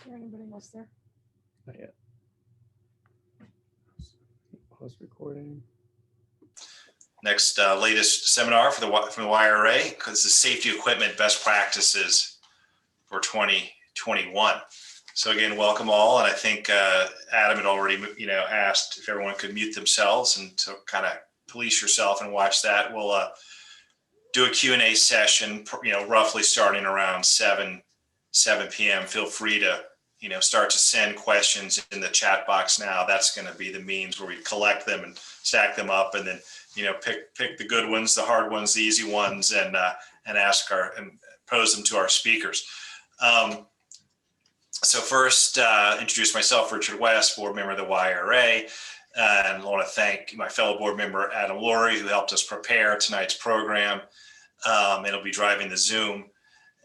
there anybody else there? Not yet. Pause recording. Next, latest seminar from the YRA, because the safety equipment best practices for 2021. So again, welcome all. And I think Adam had already, asked if everyone could mute themselves, and to kind of police yourself and watch that. We'll do a Q&A session, roughly starting around 7 p.m. Feel free to, start to send questions in the chat box now. That's going to be the means where we collect them and stack them up, and then, pick the good ones, the hard ones, the easy ones, and ask and pose them to our speakers. So first, introduce myself, Richard West, board member of the YRA, and I want to thank my fellow board member, Adam Laurie, who helped us prepare tonight's program. It'll be driving the Zoom,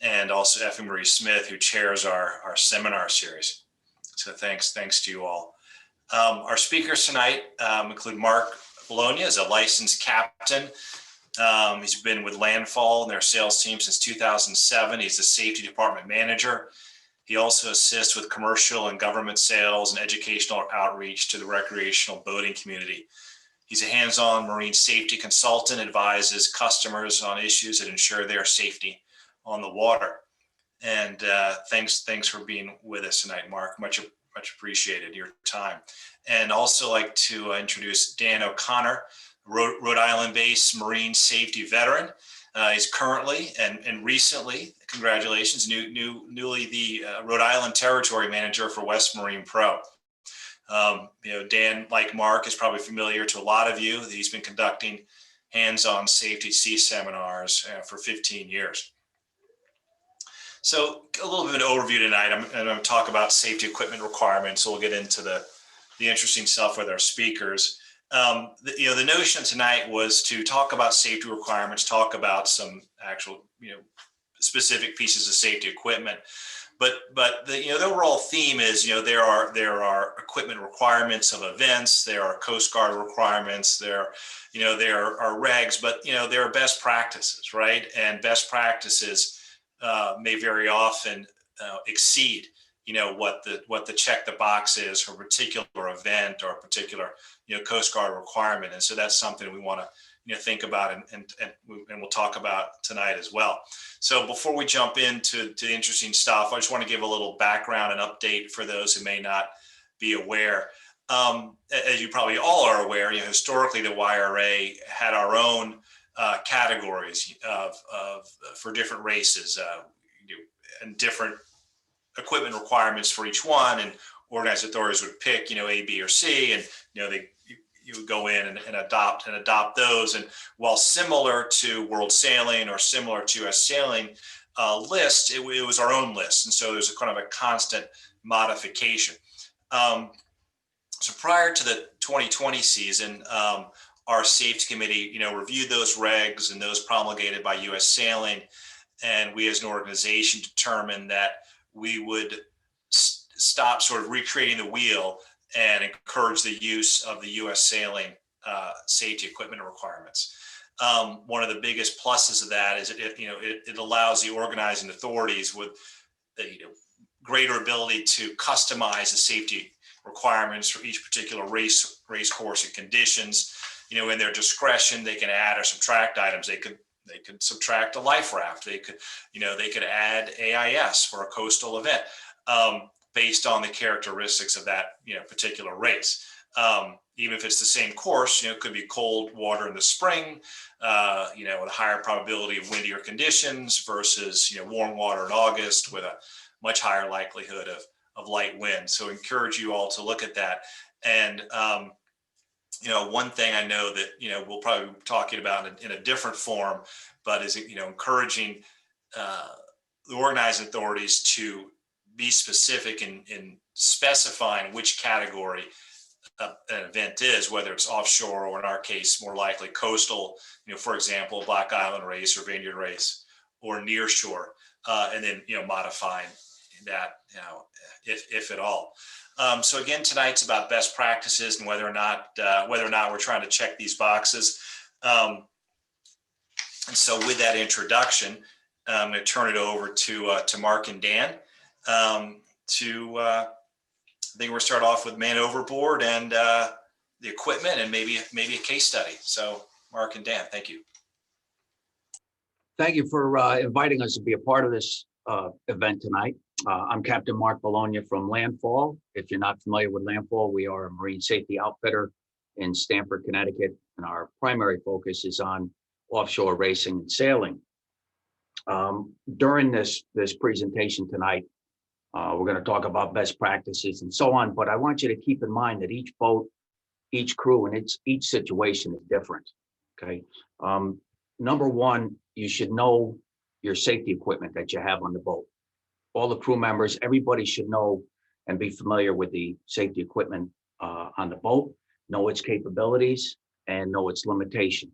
and also Effie Marie Smith, who chairs our seminar series. So thanks to you all. Our speakers tonight include Mark Bologna, as a licensed captain. He's been with Landfall and their sales team since 2007. He's the safety department manager. He also assists with commercial and government sales and educational outreach to the recreational boating community. He's a hands-on marine safety consultant, advises customers on issues that ensure their safety on the water. And thanks for being with us tonight, Mark. Much appreciated your time. And also like to introduce Dan O'Connor, Rhode Island-based marine safety veteran. He's currently and recently, congratulations, newly the Rhode Island Territory Manager for West Marine Pro. Dan, like Mark, is probably familiar to a lot of you. He's been conducting hands-on safety sea seminars for 15 years. So a little bit of an overview tonight. I'm going to talk about safety equipment requirements. So we'll get into the interesting stuff with our speakers. The notion tonight was to talk about safety requirements, talk about some actual, specific pieces of safety equipment. But the overall theme is, there are equipment requirements of events, there are Coast Guard requirements, there are regs, but there are best practices, right? And best practices may very often exceed what the check the box is for a particular event or a particular Coast Guard requirement. And so that's something we want to think about and we'll talk about tonight as well. So before we jump into the interesting stuff, I just want to give a little background and update for those who may not be aware. As you probably all are aware, historically the YRA had our own categories for different races and different equipment requirements for each one, and organized authorities would pick A, B, or C, and you would go in and adopt those. And while similar to World Sailing or similar to US Sailing list, it was our own list, and so there's a kind of a constant modification. So prior to the 2020 season, our safety committee, reviewed those regs and those promulgated by US Sailing, and we as an organization determined that we would stop sort of recreating the wheel and encourage the use of the US Sailing safety equipment requirements. One of the biggest pluses of that is it allows the organizing authorities with greater ability to customize the safety requirements for each particular race course and conditions. In their discretion, they can add or subtract items. They could subtract a life raft. They could add AIS for a coastal event based on the characteristics of that particular race. Even if it's the same course, it could be cold water in the spring, with a higher probability of windier conditions versus warm water in August with a much higher likelihood of light wind. So encourage you all to look at that. And one thing I know that we'll probably be talking about in a different form, but is encouraging the organizing authorities to be specific in specifying which category an event is, whether it's offshore or in our case more likely coastal, for example, Black Island race or Vineyard race, or near shore, and then modifying that if at all. So again, tonight's about best practices and whether or not we're trying to check these boxes. And so with that introduction, I'm going to turn it over to Mark and Dan to, I think we'll start off with man overboard and the equipment and maybe a case study. So Mark and Dan, thank you. Thank you for inviting us to be a part of this event tonight. I'm Captain Mark Bologna from Landfall. If you're not familiar with Landfall, we are a marine safety outfitter in Stamford, Connecticut, and our primary focus is on offshore racing and sailing. During this presentation tonight, we're going to talk about best practices and so on, but I want you to keep in mind that each boat, each crew, and each situation is different, okay? Number one, you should know your safety equipment that you have on the boat. All the crew members, everybody should know and be familiar with the safety equipment on the boat, know its capabilities, and know its limitations.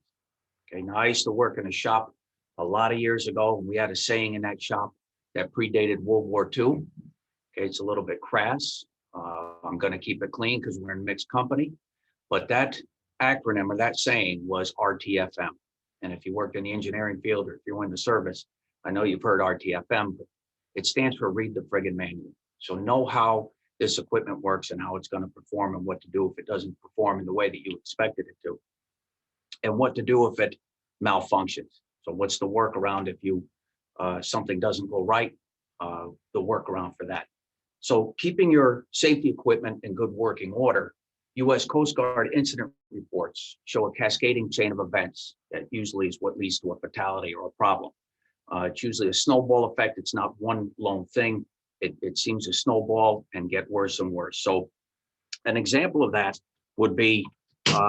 Okay, now I used to work in a shop a lot of years ago, and we had a saying in that shop that predated World War II. Okay, it's a little bit crass. I'm going to keep it clean because we're in mixed company, but that acronym or that saying was RTFM. And if you worked in the engineering field or if you're in the service, I know you've heard RTFM, but it stands for read the friggin' manual. So know how this equipment works and how it's going to perform and what to do if it doesn't perform in the way that you expected it to, and what to do if it malfunctions. So what's the workaround if you something doesn't go right, the workaround for that. So keeping your safety equipment in good working order, U.S. Coast Guard incident reports show a cascading chain of events that usually is what leads to a fatality or a problem. It's usually a snowball effect. It's not one lone thing. It seems to snowball and get worse and worse. So an example of that would be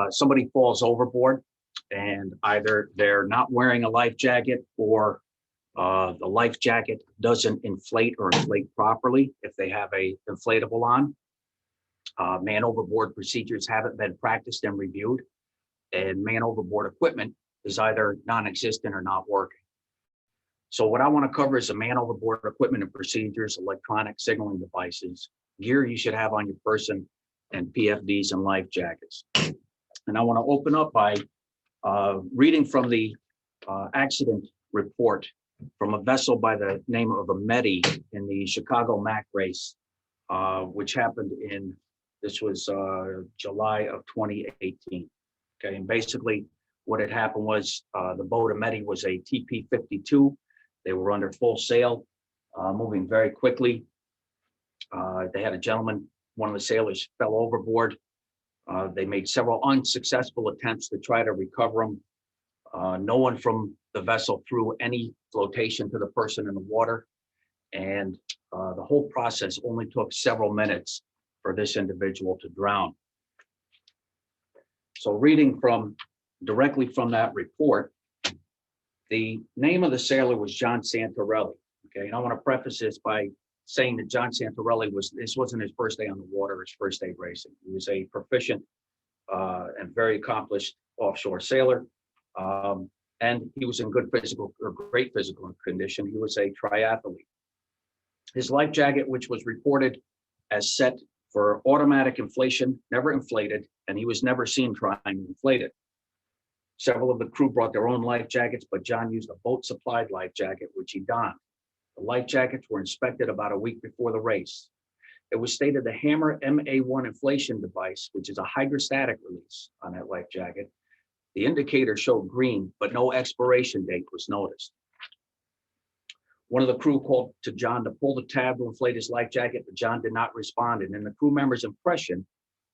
somebody falls overboard and either they're not wearing a life jacket or the life jacket doesn't inflate or inflate properly if they have a inflatable on. Man overboard procedures haven't been practiced and reviewed, and man overboard equipment is either non-existent or not working. So what I want to cover is the man overboard equipment and procedures, electronic signaling devices, gear you should have on your person, and PFDs and life jackets. And I want to open up by reading from the accident report from a vessel by the name of a Medi in the Chicago Mac race, which happened in, this was July of 2018. Okay, and basically what had happened was the boat of Medi was a TP-52. They were under full sail, moving very quickly. They had a gentleman, one of the sailors fell overboard. They made several unsuccessful attempts to try to recover him. No one from the vessel threw any flotation to the person in the water. And the whole process only took several minutes for this individual to drown. So reading directly from that report, the name of the sailor was John Santorelli. Okay, and I want to preface this by saying that John Santorelli this wasn't his first day on the water, his first day racing. He was a proficient and very accomplished offshore sailor. And he was in good physical or great physical condition. He was a triathlete. His life jacket, which was reported as set for automatic inflation, never inflated, and he was never seen trying to inflate it. Several of the crew brought their own life jackets, but John used a boat-supplied life jacket, which he donned. The life jackets were inspected about a week before the race. It was stated the Hammer MA1 inflation device, which is a hydrostatic release on that life jacket, the indicator showed green, but no expiration date was noticed. One of the crew called to John to pull the tab to inflate his life jacket, but John did not respond. And then the crew member's impression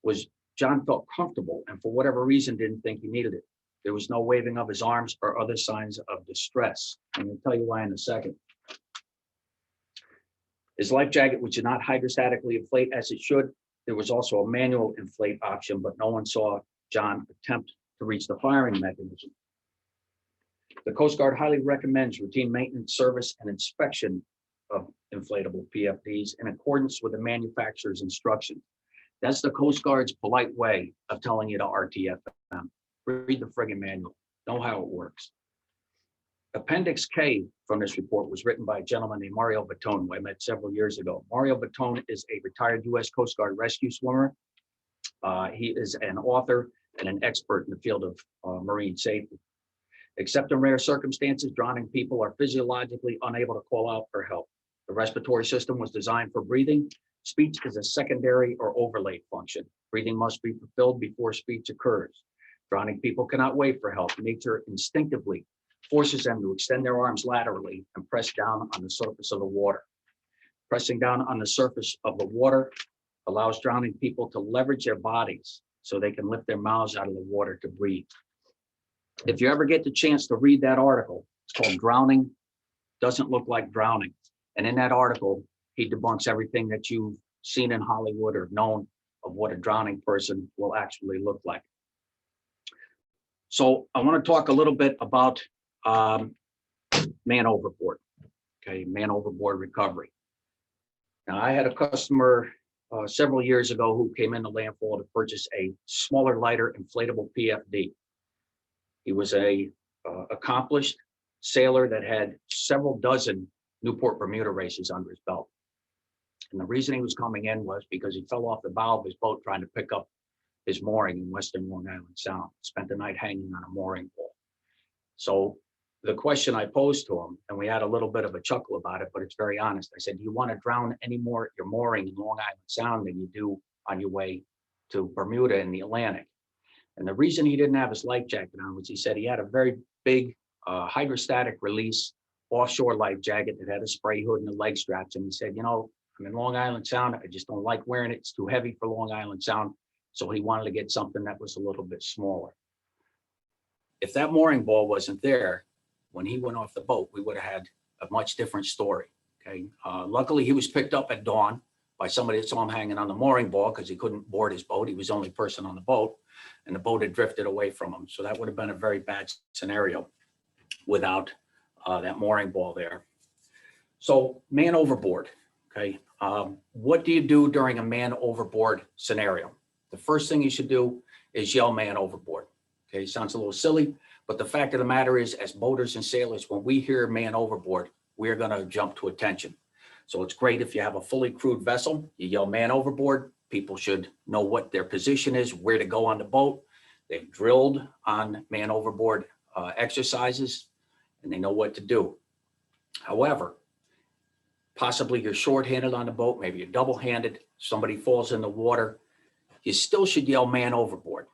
was John felt comfortable and for whatever reason didn't think he needed it. There was no waving of his arms or other signs of distress. I'm going to tell you why in a second. His life jacket, which did not hydrostatically inflate as it should, there was also a manual inflate option, but no one saw John attempt to reach the firing mechanism. The Coast Guard highly recommends routine maintenance, service, and inspection of inflatable PFDs in accordance with the manufacturer's instructions. That's the Coast Guard's polite way of telling you to RTFM. Read the friggin' manual, know how it works. Appendix K from this report was written by a gentleman named Mario Battone, who I met several years ago. Mario Battone is a retired U.S. Coast Guard rescue swimmer. He is an author and an expert in the field of marine safety. Except in rare circumstances, drowning people are physiologically unable to call out for help. The respiratory system was designed for breathing. Speech is a secondary or overlay function. Breathing must be fulfilled before speech occurs. Drowning people cannot wait for help. Nature instinctively forces them to extend their arms laterally and press down on the surface of the water. Pressing down on the surface of the water allows drowning people to leverage their bodies so they can lift their mouths out of the water to breathe. If you ever get the chance to read that article, it's called Drowning Doesn't Look Like Drowning. And in that article, he debunks everything that you've seen in Hollywood or known of what a drowning person will actually look like. So I want to talk a little bit about man overboard, okay, man overboard recovery. Now, I had a customer several years ago who came into landfall to purchase a smaller, lighter, inflatable PFD. He was a accomplished sailor that had several dozen Newport Bermuda races under his belt. And the reason he was coming in was because he fell off the bow of his boat trying to pick up his mooring in Western Long Island Sound. Spent the night hanging on a mooring pole. So the question I posed to him, and we had a little bit of a chuckle about it, but it's very honest. I said, do you want to drown any more at your mooring in Long Island Sound than you do on your way to Bermuda in the Atlantic? And the reason he didn't have his life jacket on was he said he had a very big hydrostatic release offshore life jacket that had a spray hood and the leg straps. And he said, you know, I'm in Long Island Sound. I just don't like wearing it. It's too heavy for Long Island Sound. So he wanted to get something that was a little bit smaller. If that mooring ball wasn't there, when he went off the boat, we would have had a much different story. Okay. Luckily, he was picked up at dawn by somebody that saw him hanging on the mooring ball because he couldn't board his boat. He was the only person on the boat, and the boat had drifted away from him. So that would have been a very bad scenario without that mooring ball there. So man overboard. Okay. What do you do during a man overboard scenario? The first thing you should do is yell man overboard. Okay. Sounds a little silly, but the fact of the matter is, as boaters and sailors, when we hear man overboard, we're going to jump to attention. So it's great if you have a fully crewed vessel, you yell man overboard. People should know what their position is, where to go on the boat. They've drilled on man overboard exercises, and they know what to do. However, possibly you're shorthanded on the boat, maybe you're double-handed, somebody falls in the water, you still should yell man overboard,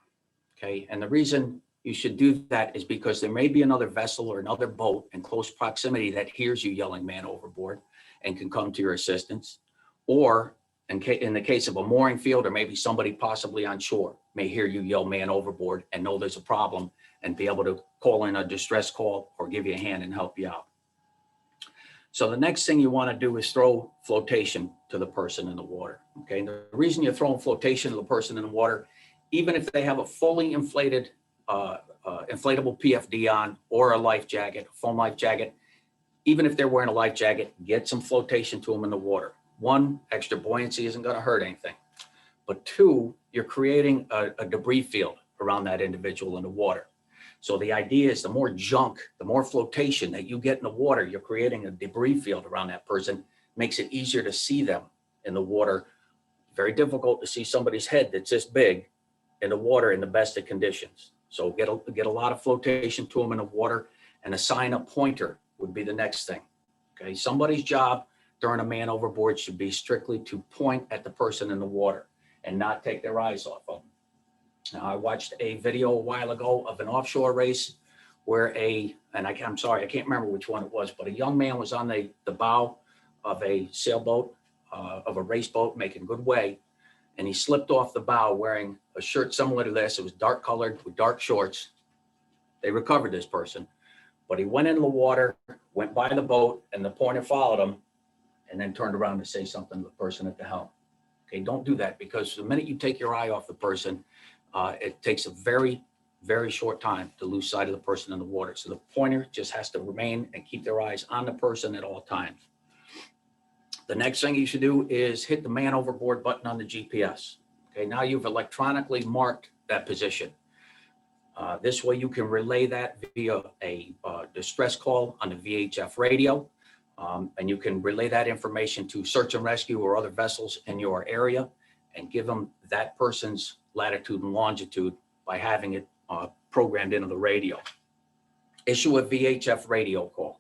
okay? And the reason you should do that is because there may be another vessel or another boat in close proximity that hears you yelling man overboard and can come to your assistance. Or in the case of a mooring field, or maybe somebody possibly on shore may hear you yell man overboard and know there's a problem and be able to call in a distress call or give you a hand and help you out. So the next thing you want to do is throw flotation to the person in the water. Okay. And the reason you're throwing flotation to the person in the water, even if they have a fully inflated inflatable PFD on or a life jacket, a foam life jacket, even if they're wearing a life jacket, get some flotation to them in the water. One, extra buoyancy isn't going to hurt anything. But two, you're creating a debris field around that individual in the water. So the idea is the more junk, the more flotation that you get in the water, you're creating a debris field around that person, makes it easier to see them in the water. Very difficult to see somebody's head that's this big in the water in the best of conditions. So get a lot of flotation to them in the water, and assign a pointer would be the next thing. Okay, somebody's job during a man overboard should be strictly to point at the person in the water and not take their eyes off of them. Now, I watched a video a while ago of an offshore race where I'm sorry, I can't remember which one it was, but a young man was on the bow of a sailboat, of a race boat, making good way. And he slipped off the bow wearing a shirt similar to this. It was dark colored with dark shorts. They recovered this person, but he went into the water, went by the boat, and the pointer followed him and then turned around to say something to the person at the helm. Okay, don't do that, because the minute you take your eye off the person, it takes a very, very short time to lose sight of the person in the water. So the pointer just has to remain and keep their eyes on the person at all times. The next thing you should do is hit the man overboard button on the GPS. Okay, now you've electronically marked that position. This way you can relay that via a distress call on the VHF radio. And you can relay that information to search and rescue or other vessels in your area and give them that person's latitude and longitude by having it programmed into the radio. Issue a VHF radio call.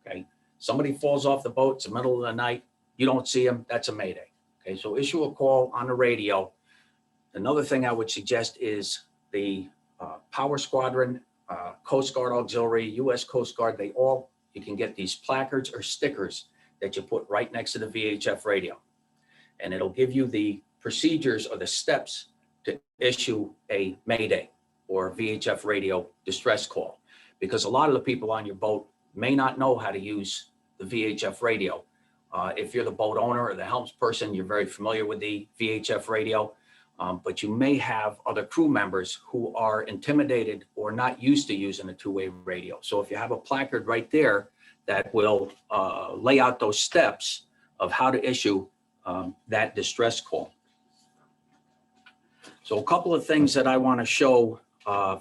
Okay. Somebody falls off the boat, it's the middle of the night, you don't see them, that's a mayday. Okay, so issue a call on the radio. Another thing I would suggest is the Power Squadron, Coast Guard Auxiliary, U.S. Coast Guard, you can get these placards or stickers that you put right next to the VHF radio. And it'll give you the procedures or the steps to issue a mayday or VHF radio distress call. Because a lot of the people on your boat may not know how to use the VHF radio. If you're the boat owner or the helms person, you're very familiar with the VHF radio, but you may have other crew members who are intimidated or not used to using a two-way radio. So if you have a placard right there that will lay out those steps of how to issue that distress call. So a couple of things that I want to show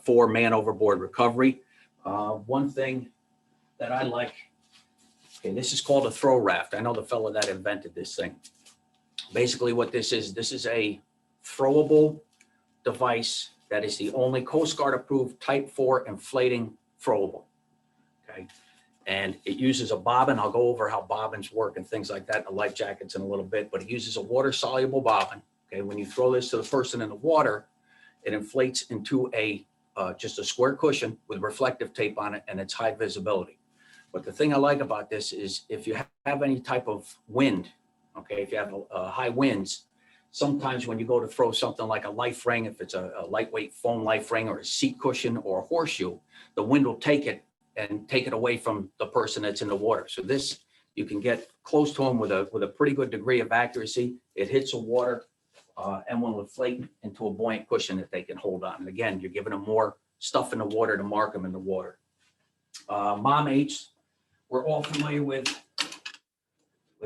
for man overboard recovery. One thing that I like, okay, this is called a throw raft. I know the fellow that invented this thing. Basically what this is a throwable device that is the only Coast Guard approved Type 4 inflating throwable, okay? And it uses a bobbin. I'll go over how bobbins work and things like that in the life jackets in a little bit, but it uses a water soluble bobbin, okay? When you throw this to the person in the water, it inflates into just a square cushion with reflective tape on it, and it's high visibility. But the thing I like about this is if you have any type of wind, okay, if you have high winds, sometimes when you go to throw something like a life ring, if it's a lightweight foam life ring or a seat cushion or a horseshoe, the wind will take it and take it away from the person that's in the water. So this, you can get close to them with a pretty good degree of accuracy. It hits the water and will inflate into a buoyant cushion that they can hold on. And again, you're giving them more stuff in the water to mark them in the water. Mom 8s, we're all familiar with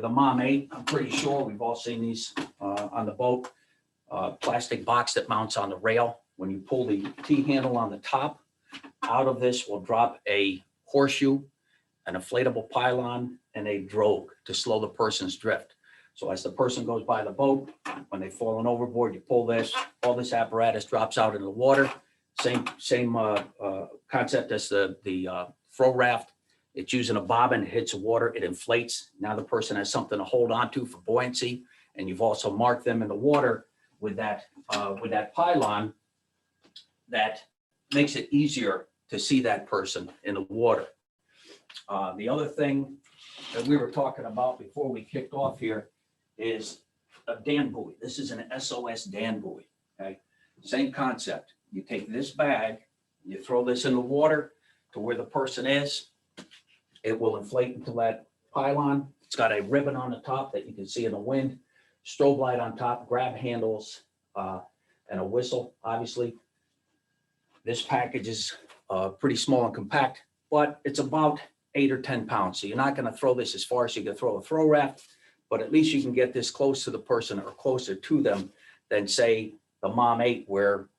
a Mom 8. I'm pretty sure we've all seen these on the boat. Plastic box that mounts on the rail. When you pull the T-handle on the top, out of this will drop a horseshoe, an inflatable pylon, and a drogue to slow the person's drift. So as the person goes by the boat, when they've fallen overboard, you pull this, all this apparatus drops out into the water. Same concept as the throw raft. It's using a bobbin, it hits the water, it inflates. Now the person has something to hold on to for buoyancy. And you've also marked them in the water with that pylon that makes it easier to see that person in the water. The other thing that we were talking about before we kicked off here is a Dan buoy. This is an SOS Dan buoy, okay? Same concept. You take this bag, you throw this in the water to where the person is. It will inflate into that pylon. It's got a ribbon on the top that you can see in the wind, strobe light on top, grab handles, and a whistle, obviously. This package is pretty small and compact, but it's about 8 or 10 pounds. So you're not going to throw this as far as you can throw a throw raft, but at least you can get this close to the person or closer to them than say the Mom 8 where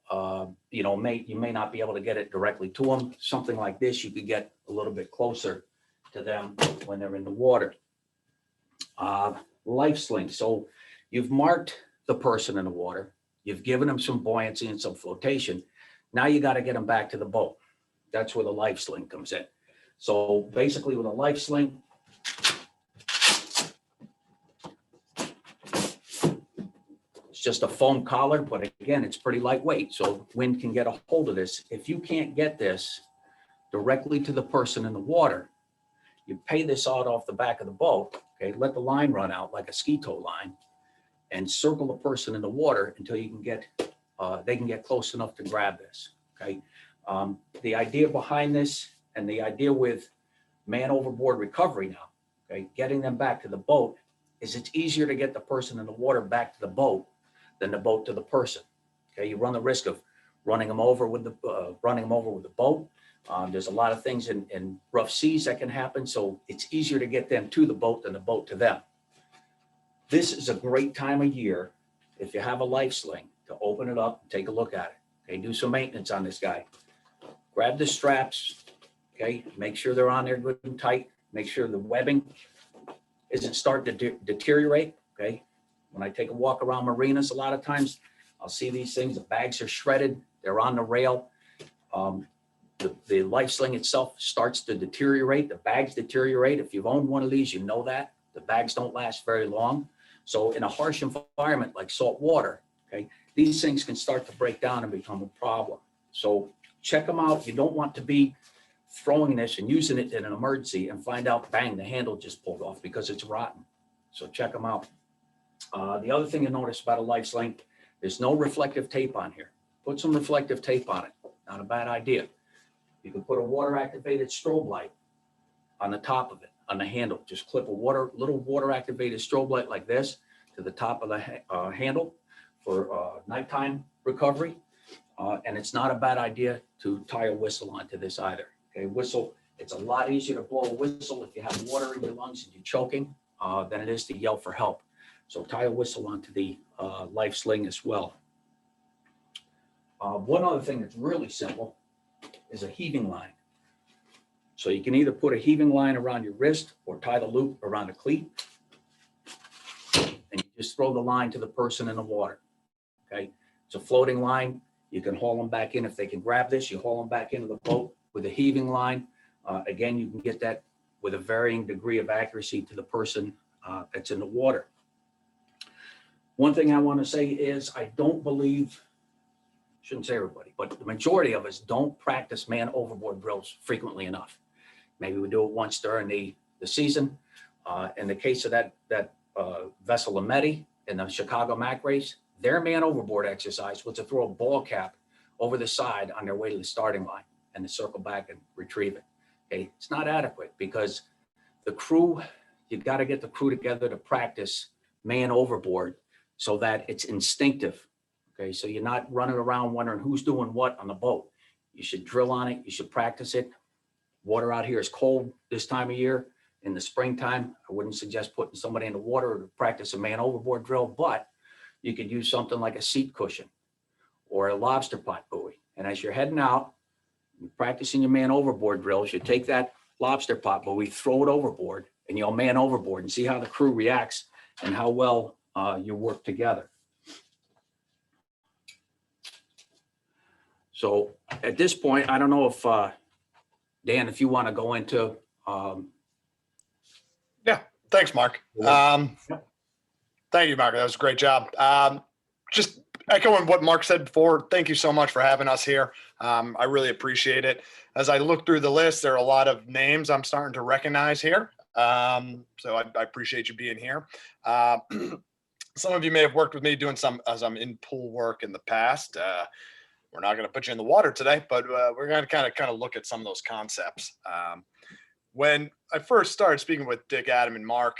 you may not be able to get it directly to them. Something like this, you could get a little bit closer to them when they're in the water. Life sling. So you've marked the person in the water. You've given them some buoyancy and some flotation. Now you got to get them back to the boat. That's where the life sling comes in. So basically with a life sling, it's just a foam collar, but again, it's pretty lightweight. So wind can get a hold of this. If you can't get this directly to the person in the water, you pay this out off the back of the boat, okay? Let the line run out like a ski tow line and circle the person in the water until you can get, they can get close enough to grab this, okay? The idea behind this and the idea with man overboard recovery now, okay, getting them back to the boat is it's easier to get the person in the water back to the boat than the boat to the person, okay? You run the risk of running them over with the boat. There's a lot of things in rough seas that can happen, so it's easier to get them to the boat than the boat to them. This is a great time of year, if you have a life sling, to open it up and take a look at it. Okay, do some maintenance on this guy. Grab the straps, okay? Make sure they're on there good and tight. Make sure the webbing isn't starting to deteriorate, okay? When I take a walk around marinas, a lot of times I'll see these things, the bags are shredded, they're on the rail. the life sling itself starts to deteriorate. The bags deteriorate. If you've owned one of these, you know that. The bags don't last very long. So in a harsh environment like salt water, okay, these things can start to break down and become a problem. So check them out. You don't want to be throwing this and using it in an emergency and find out, bang, the handle just pulled off because it's rotten. So check them out. The other thing you notice about a life sling, there's no reflective tape on here. Put some reflective tape on it. Not a bad idea. You can put a water activated strobe light on the top of it, on the handle. Just clip a little water activated strobe light like this to the top of the handle for nighttime recovery. And it's not a bad idea to tie a whistle onto this either. Okay, whistle, it's a lot easier to blow a whistle if you have water in your lungs and you're choking than it is to yell for help. So tie a whistle onto the life sling as well. One other thing that's really simple is a heaving line. So you can either put a heaving line around your wrist or tie the loop around a cleat. And you just throw the line to the person in the water. Okay, it's a floating line. You can haul them back in. If they can grab this, you haul them back into the boat with a heaving line. Again, you can get that with a varying degree of accuracy to the person that's in the water. One thing I want to say is I don't believe, shouldn't say everybody, but the majority of us don't practice man overboard drills frequently enough. Maybe we do it once during the season. In the case of that vessel Ameti in the Chicago Mac race, their man overboard exercise was to throw a ball cap over the side on their way to the starting line and to circle back and retrieve it. Okay, it's not adequate because the crew, you got to get the crew together to practice man overboard so that it's instinctive. Okay, so you're not running around wondering who's doing what on the boat. You should drill on it. You should practice it. Water out here is cold this time of year. In the springtime, I wouldn't suggest putting somebody in the water to practice a man overboard drill, but you could use something like a seat cushion or a lobster pot buoy. And as you're heading out, you're practicing your man overboard drills, you take that lobster pot buoy, throw it overboard, and you'll man overboard and see how the crew reacts and how well you work together. So at this point, I don't know if, Dan, if you want to go into. Yeah, thanks, Mark. Thank you, Mark. That was a great job. Just echoing what Mark said before, thank you so much for having us here. I really appreciate it. As I look through the list, there are a lot of names I'm starting to recognize here. So I appreciate you being here. Some of you may have worked with me doing some in pool work in the past. We're not going to put you in the water today, but we're going to kind of look at some of those concepts. When I first started speaking with Dick, Adam, and Mark,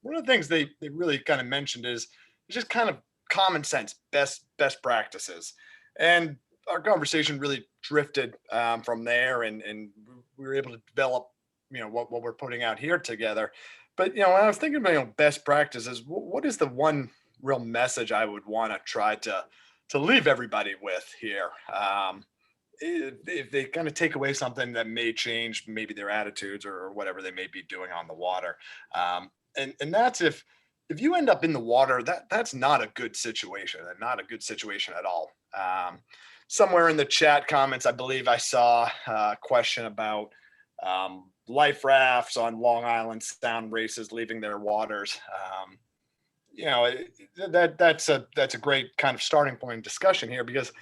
one of the things they really kind of mentioned is just kind of common sense, best practices. And our conversation really drifted from there, and we were able to develop, what we're putting out here together. But, when I was thinking about, best practices, what is the one real message I would want to try to leave everybody with here? If they kind of take away something that may change maybe their attitudes or whatever they may be doing on the water. And that's if you end up in the water, that's not a good situation, not a good situation at all. Somewhere in the chat comments, I believe I saw a question about life rafts on Long Island Sound races leaving their waters. That's a great kind of starting point in discussion here, because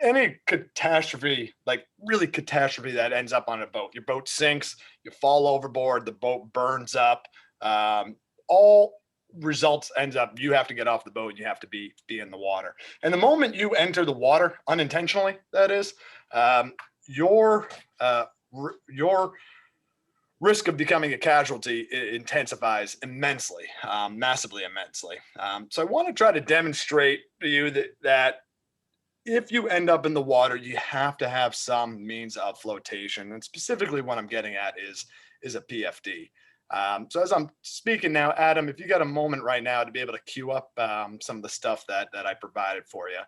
any catastrophe, like really catastrophe that ends up on a boat, your boat sinks, you fall overboard, the boat burns up, all results ends up, you have to get off the boat and you have to be in the water. And the moment you enter the water, unintentionally, that is, your risk of becoming a casualty intensifies immensely, massively immensely. So I want to try to demonstrate to you that if you end up in the water, you have to have some means of flotation. And specifically what I'm getting at is a PFD. So as I'm speaking now, Adam, if you got a moment right now to be able to queue up some of the stuff that I provided for you,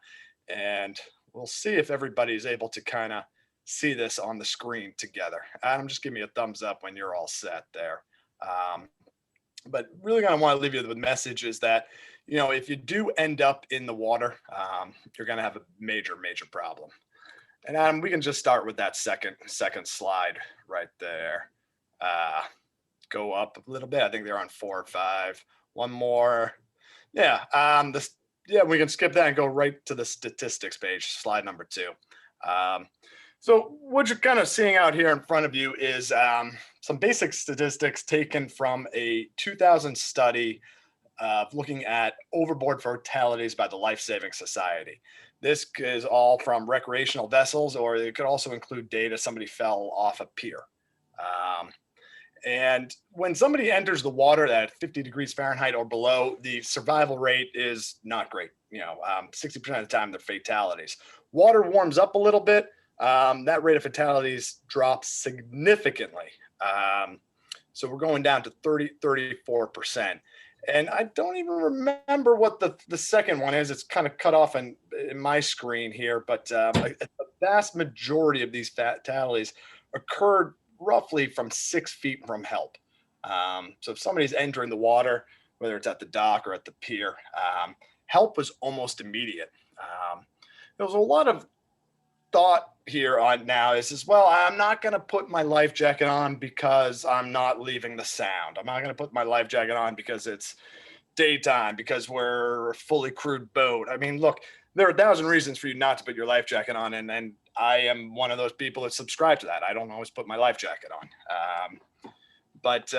and we'll see if everybody's able to kind of see this on the screen together. Adam, just give me a thumbs up when you're all set there. But really gonna want to leave you with the message is that, if you do end up in the water, you're gonna have a major problem. And Adam, we can just start with that second slide right there. Go up a little bit. I think they're on 4 or 5. One more. Yeah. We can skip that and go right to the statistics page, slide number 2. So what you're kind of seeing out here in front of you is some basic statistics taken from a 2000 study looking at overboard fatalities by the Life Saving Society. This is all from recreational vessels, or it could also include data somebody fell off a pier. And when somebody enters the water at 50 degrees Fahrenheit or below, the survival rate is not great. 60% of the time they're fatalities. Water warms up a little bit. That rate of fatalities drops significantly. So we're going down to 34%. And I don't even remember what the second one is. It's kind of cut off in my screen here, but a vast majority of these fatalities occurred roughly from 6 feet from help. So if somebody's entering the water, whether it's at the dock or at the pier, help was almost immediate. There was a lot of thought here on now is well, I'm not going to put my life jacket on because I'm not leaving the sound. I'm not going to put my life jacket on because it's daytime, because we're a fully crewed boat. I mean, look, there are 1,000 reasons for you not to put your life jacket on. And I am one of those people that subscribe to that. I don't always put my life jacket on. But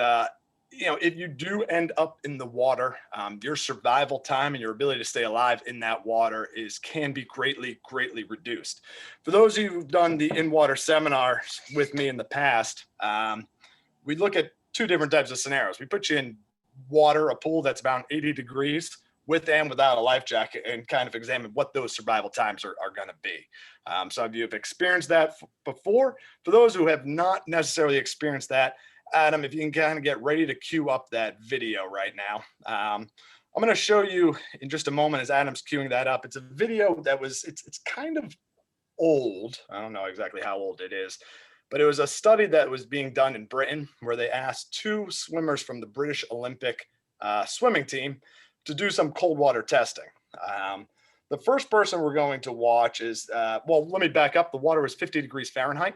if you do end up in the water, your survival time and your ability to stay alive in that water can be greatly reduced. For those of you who've done the in-water seminars with me in the past, we look at 2 different types of scenarios. We put you in water, a pool that's about 80 degrees with and without a life jacket, and kind of examine what those survival times are going to be. Some of you have experienced that before. For those who have not necessarily experienced that, Adam, if you can kind of get ready to queue up that video right now. I'm going to show you in just a moment as Adam's queuing that up. It's a video that it's kind of old. I don't know exactly how old it is, but it was a study that was being done in Britain where they asked 2 swimmers from the British Olympic swimming team to do some cold water testing. The first person we're going to watch is, let me back up. The water was 50 degrees Fahrenheit.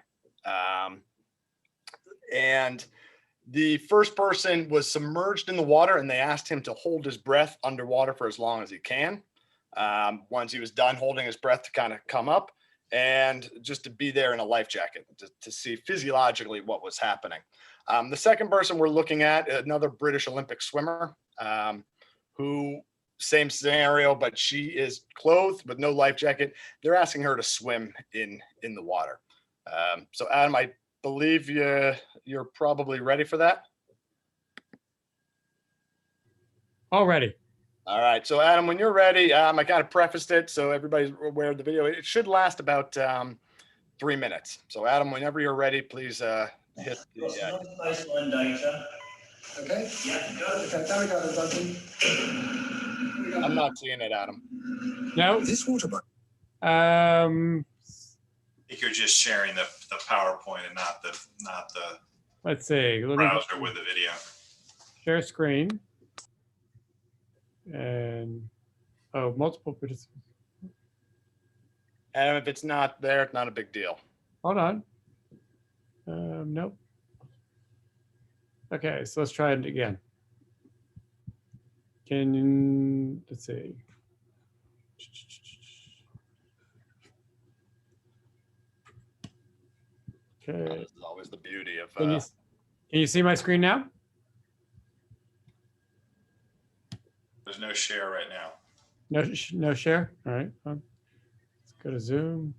And the first person was submerged in the water, and they asked him to hold his breath underwater for as long as he can. Once he was done holding his breath, to kind of come up and just to be there in a life jacket to see physiologically what was happening. The second person we're looking at, another British Olympic swimmer, who same scenario, but she is clothed with no life jacket. They're asking her to swim in the water. So Adam, I believe you're probably ready for that. All ready. All right. So Adam, when you're ready, I kind of prefaced it so everybody's aware of the video. It should last about 3 minutes. So Adam, whenever you're ready, please hit the baseline data. Okay. Yeah. Go. Okay. There we go. I'm not seeing it, Adam. No. This water bike. I think you're just sharing the PowerPoint and not the Let's see. Let me browser with the video. share screen. And multiple participants. Adam, if it's not there, it's not a big deal. Hold on. Nope. Okay, so let's try it again. Let's see. Okay. This is always the beauty of. Can you see my screen now? There's no share right now. No share. All right. Let's go to Zoom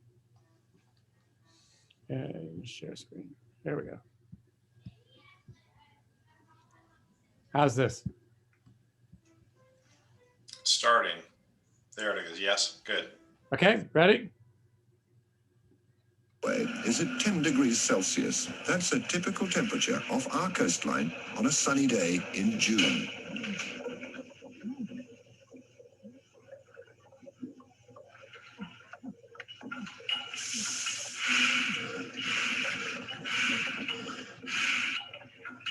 and share screen. There we go. How's this? Starting. There it is. Yes. Good. Okay. Ready? Is at 10 degrees Celsius. That's a typical temperature off our coastline on a sunny day in June.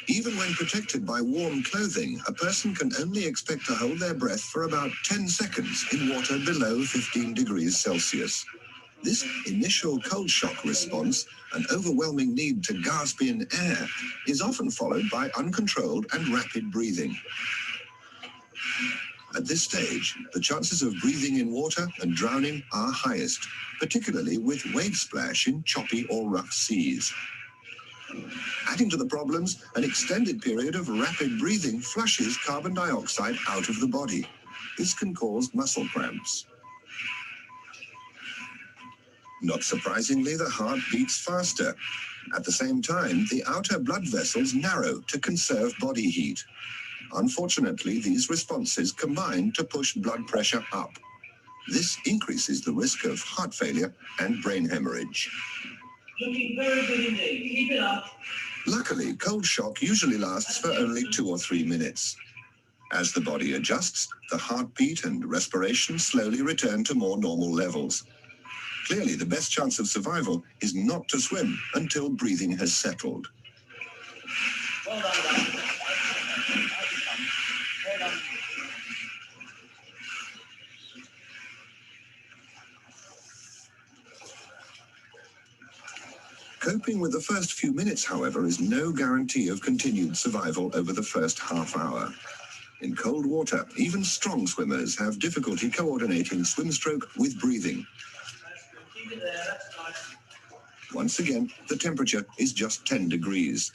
Even when protected by warm clothing, a person can only expect to hold their breath for about 10 seconds in water below 15 degrees Celsius. This initial cold shock response, an overwhelming need to gasp in air, is often followed by uncontrolled and rapid breathing. At this stage, the chances of breathing in water and drowning are highest, particularly with wave splash in choppy or rough seas. Adding to the problems, an extended period of rapid breathing flushes carbon dioxide out of the body. This can cause muscle cramps. Not surprisingly, the heart beats faster. At the same time, the outer blood vessels narrow to conserve body heat. Unfortunately, these responses combine to push blood pressure up. This increases the risk of heart failure and brain hemorrhage. Looking very good indeed. Keep it up. Luckily, cold shock usually lasts for only 2 or 3 minutes. As the body adjusts, the heartbeat and respiration slowly return to more normal levels. Clearly, the best chance of survival is not to swim until breathing has settled. Well done, Dan. Well done. Coping with the first few minutes, however, is no guarantee of continued survival over the first half hour. In cold water, even strong swimmers have difficulty coordinating swim stroke with breathing. Keep it there. That's nice. Once again, the temperature is just 10 degrees.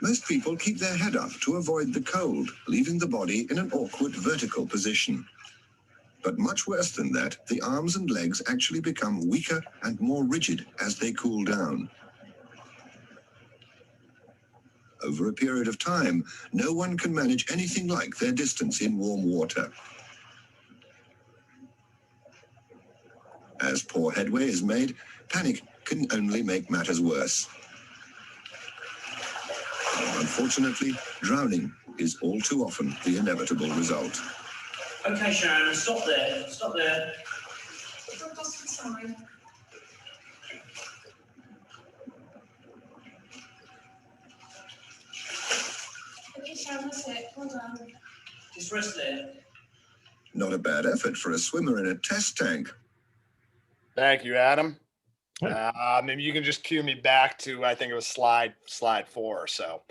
Most people keep their head up to avoid the cold, leaving the body in an awkward vertical position. But much worse than that, the arms and legs actually become weaker and more rigid as they cool down. Over a period of time, no one can manage anything like their distance in warm water. As poor headway is made, panic can only make matters worse. Unfortunately, drowning is all too often the inevitable result. Okay, Sharon, stop there. Stop there. Okay, Sharon, that's it. Well done. Just rest there. Not a bad effort for a swimmer in a test tank. Thank you, Adam. Hey. Maybe you can just cue me back to, I think it was slide 4 or so.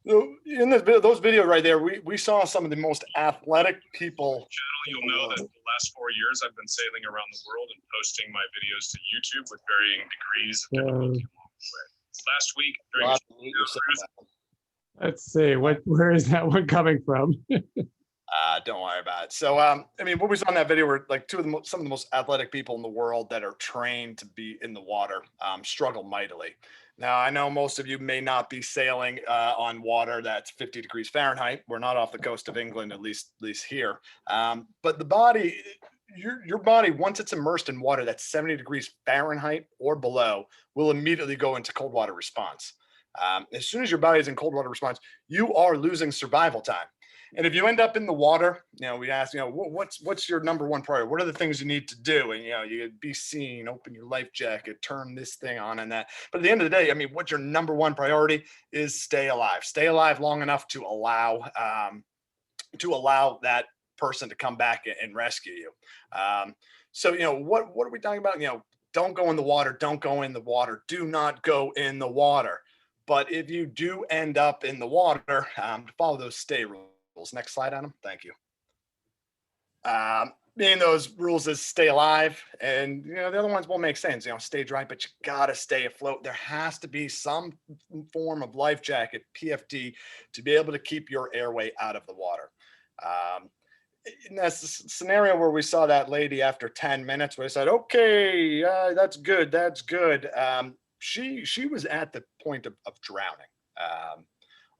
In those videos right there, we saw some of the most athletic people. You'll know that the last 4 years I've been sailing around the world and posting my videos to YouTube with varying degrees of difficulty along the way. Last week, during Let's see, where is that one coming from? Don't worry about it. So, I mean, what we saw in that video were like some of the most athletic people in the world that are trained to be in the water struggle mightily. Now, I know most of you may not be sailing on water that's 50 degrees Fahrenheit. We're not off the coast of England, at least here. But the body, your body, once it's immersed in water that's 70 degrees Fahrenheit or below, will immediately go into cold water response. As soon as your body is in cold water response, you are losing survival time. And if you end up in the water, we ask, what's your number one priority? What are the things you need to do? And, you be seen, open your life jacket, turn this thing on and that. But at the end of the day, I mean, what's your number one priority is stay alive. Stay alive long enough to allow that person to come back and rescue you. So, what are we talking about? Don't go in the water. Don't go in the water. Do not go in the water. But if you do end up in the water, follow those stay rules. Next slide, Adam. Thank you. Being those rules is stay alive, and the other ones will make sense. Stay dry, but you gotta stay afloat. There has to be some form of life jacket, PFD, to be able to keep your airway out of the water. And that's the scenario where we saw that lady after 10 minutes, where I said, "Okay, that's good, that's good." She was at the point of drowning.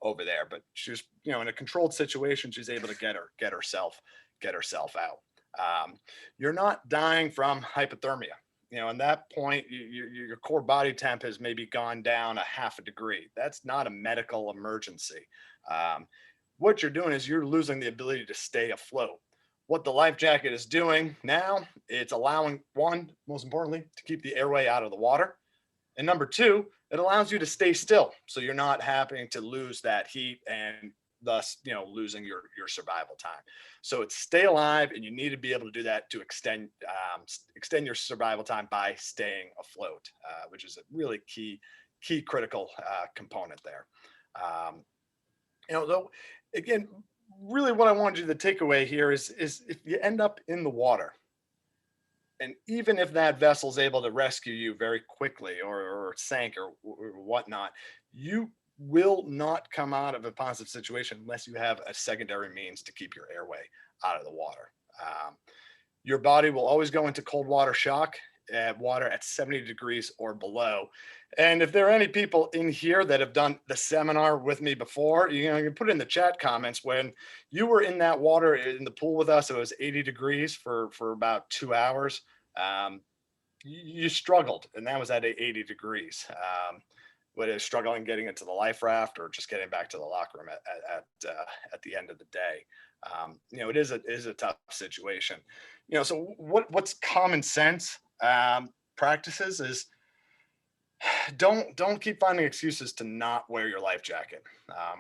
Over there, but she was, in a controlled situation, she's able to get herself out. You're not dying from hypothermia. At that point, your core body temp has maybe gone down a half a degree. That's not a medical emergency. What you're doing is you're losing the ability to stay afloat. What the life jacket is doing now, it's allowing, one, most importantly, to keep the airway out of the water. And number two, it allows you to stay still. So you're not having to lose that heat and thus, losing your survival time. So it's stay alive, and you need to be able to do that to extend your survival time by staying afloat, which is a really key critical component there. Though, again, really what I wanted you to take away here is if you end up in the water, and even if that vessel is able to rescue you very quickly or sank or whatnot, you will not come out of a positive situation unless you have a secondary means to keep your airway out of the water. Your body will always go into cold water shock at water at 70 degrees or below. And if there are any people in here that have done the seminar with me before, you can put in the chat comments when you were in that water in the pool with us. It was 80 degrees for about 2 hours. You struggled, and that was at 80 degrees. Whether it's struggling getting into the life raft or just getting back to the locker room at the end of the day. It is a tough situation. So what's common sense practices is don't keep finding excuses to not wear your life jacket.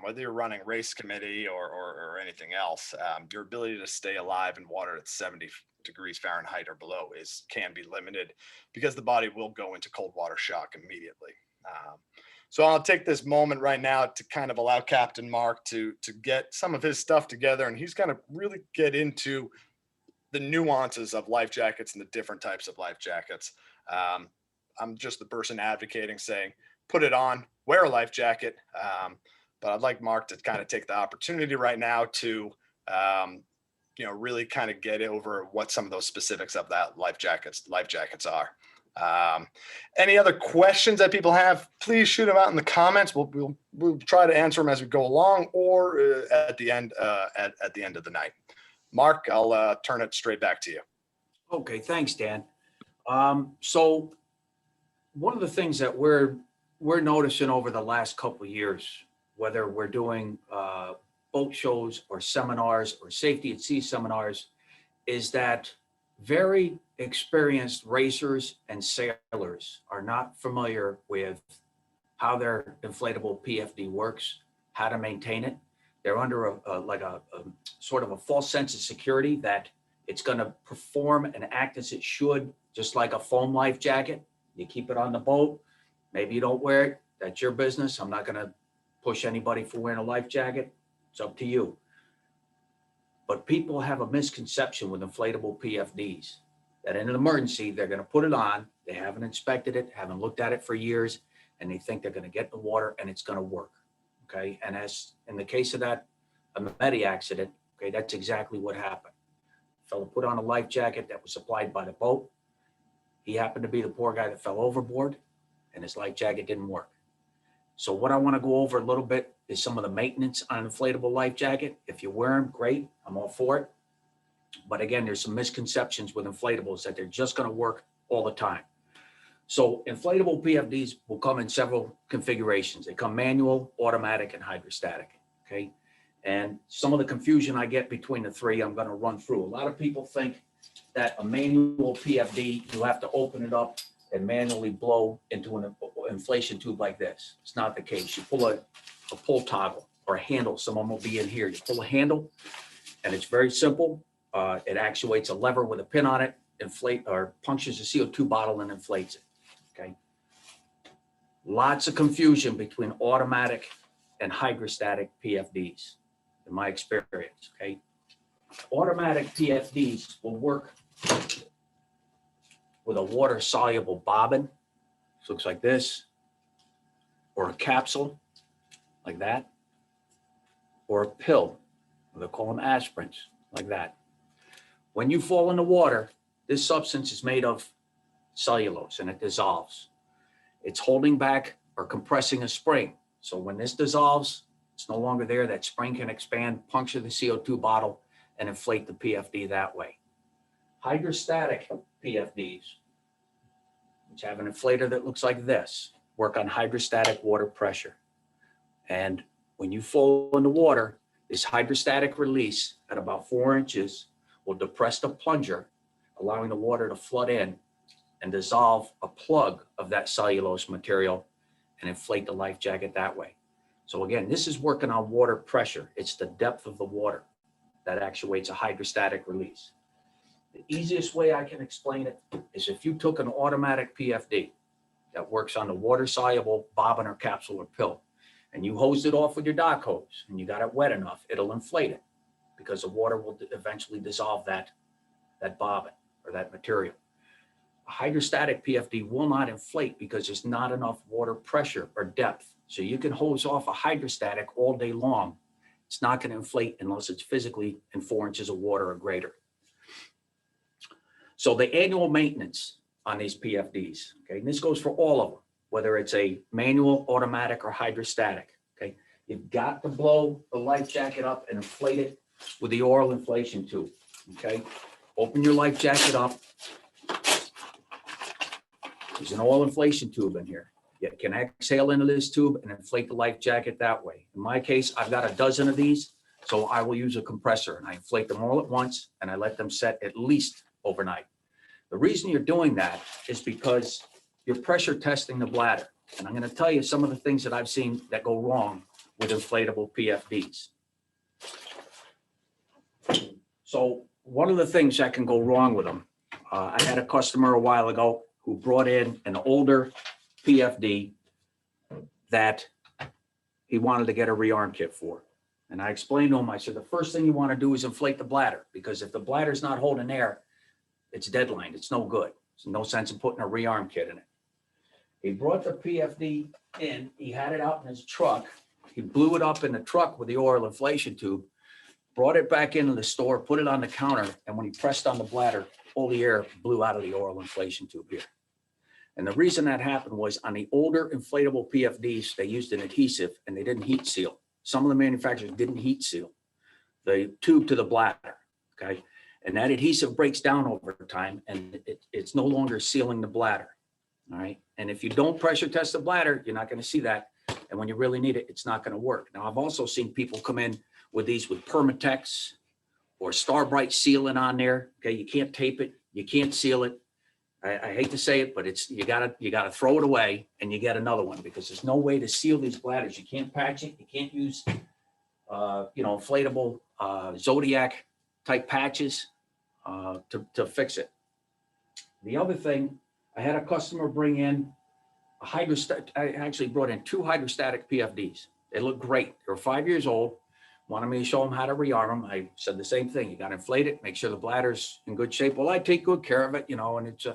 Whether you're running race committee or anything else, your ability to stay alive in water at 70 degrees Fahrenheit or below can be limited because the body will go into cold water shock immediately. So I'll take this moment right now to kind of allow Captain Mark to get some of his stuff together, and he's going to really get into the nuances of life jackets and the different types of life jackets. I'm just the person advocating, saying, put it on, wear a life jacket. But I'd like Mark to kind of take the opportunity right now to, really kind of get over what some of those specifics of that life jackets are. Any other questions that people have, please shoot them out in the comments. We'll try to answer them as we go along or at the end of the night. Mark, I'll turn it straight back to you. Okay, thanks, Dan. So one of the things that we're noticing over the last couple of years, whether we're doing boat shows or seminars or safety at sea seminars, is that very experienced racers and sailors are not familiar with how their inflatable PFD works, how to maintain it. They're under a sort of a false sense of security that it's going to perform and act as it should, just like a foam life jacket. You keep it on the boat. Maybe you don't wear it. That's your business. I'm not going to push anybody for wearing a life jacket. It's up to you. But people have a misconception with inflatable PFDs that in an emergency, they're going to put it on. They haven't inspected it, haven't looked at it for years, and they think they're going to get in the water and it's going to work. Okay. And as in the case of that Medi accident, okay, that's exactly what happened. The fellow put on a life jacket that was supplied by the boat. He happened to be the poor guy that fell overboard, and his life jacket didn't work. So what I want to go over a little bit is some of the maintenance on an inflatable life jacket. If you wear them, great. I'm all for it. But again, there's some misconceptions with inflatables that they're just going to work all the time. So inflatable PFDs will come in several configurations. They come manual, automatic, and hydrostatic. Okay. And some of the confusion I get between the three, I'm going to run through. A lot of people think that a manual PFD, you have to open it up and manually blow into an inflation tube like this. It's not the case. You pull a pull toggle or a handle. Someone will be in here. You pull a handle, and it's very simple. It actuates a lever with a pin on it, inflate or punctures a CO2 bottle and inflates it. Okay. Lots of confusion between automatic and hydrostatic PFDs, in my experience. Okay. Automatic PFDs will work with a water soluble bobbin. This looks like this, or a capsule like that, or a pill. They call them aspirins like that. When you fall in the water, this substance is made of cellulose and it dissolves. It's holding back or compressing a spring. So when this dissolves, it's no longer there. That spring can expand, puncture the CO2 bottle, and inflate the PFD that way. Hydrostatic PFDs, which have an inflator that looks like this, work on hydrostatic water pressure. And when you fall in the water, this hydrostatic release at about 4 inches will depress the plunger, allowing the water to flood in and dissolve a plug of that cellulose material and inflate the life jacket that way. So again, this is working on water pressure. It's the depth of the water that actuates a hydrostatic release. The easiest way I can explain it is if you took an automatic PFD that works on the water-soluble bobbin or capsule or pill, and you hosed it off with your dock hose and you got it wet enough, it'll inflate it because the water will eventually dissolve that bobbin or that material. A hydrostatic PFD will not inflate because there's not enough water pressure or depth. So you can hose off a hydrostatic all day long. It's not going to inflate unless it's physically in 4 inches of water or greater. So the annual maintenance on these PFDs, okay, and this goes for all of them, whether it's a manual, automatic, or hydrostatic, okay, you've got to blow the life jacket up and inflate it with the oral inflation tube, okay? Open your life jacket up. There's an oil inflation tube in here. You can exhale into this tube and inflate the life jacket that way. In my case, I've got a dozen of these, so I will use a compressor and I inflate them all at once and I let them set at least overnight. The reason you're doing that is because you're pressure testing the bladder. And I'm going to tell you some of the things that I've seen that go wrong with inflatable PFDs. So one of the things that can go wrong with them, I had a customer a while ago who brought in an older PFD that he wanted to get a rearm kit for. And I explained to him, I said, the first thing you want to do is inflate the bladder, because if the bladder's not holding air, it's deadlined. It's no good. There's no sense in putting a rearm kit in it. He brought the PFD in. He had it out in his truck. He blew it up in the truck with the oil inflation tube, brought it back into the store, put it on the counter. And when he pressed on the bladder, all the air blew out of the oil inflation tube here. And the reason that happened was on the older inflatable PFDs, they used an adhesive and they didn't heat seal. Some of the manufacturers didn't heat seal the tube to the bladder, okay? And that adhesive breaks down over time and it's no longer sealing the bladder, all right? And if you don't pressure test the bladder, you're not gonna see that. And when you really need it, it's not gonna work. Now, I've also seen people come in with these with Permatex or Starbright sealant on there, okay? You can't tape it, you can't seal it. I hate to say it, but it's you gotta throw it away and you get another one, because there's no way to seal these bladders. You can't patch it. You can't use inflatable Zodiac type patches to fix it. The other thing, I had a customer bring in a hydrostatic. I actually brought in 2 hydrostatic PFDs. They look great. They were 5 years old. Wanted me to show them how to rearm them. I said the same thing. You got to inflate it, make sure the bladder's in good shape. Well, I take good care of it, and it's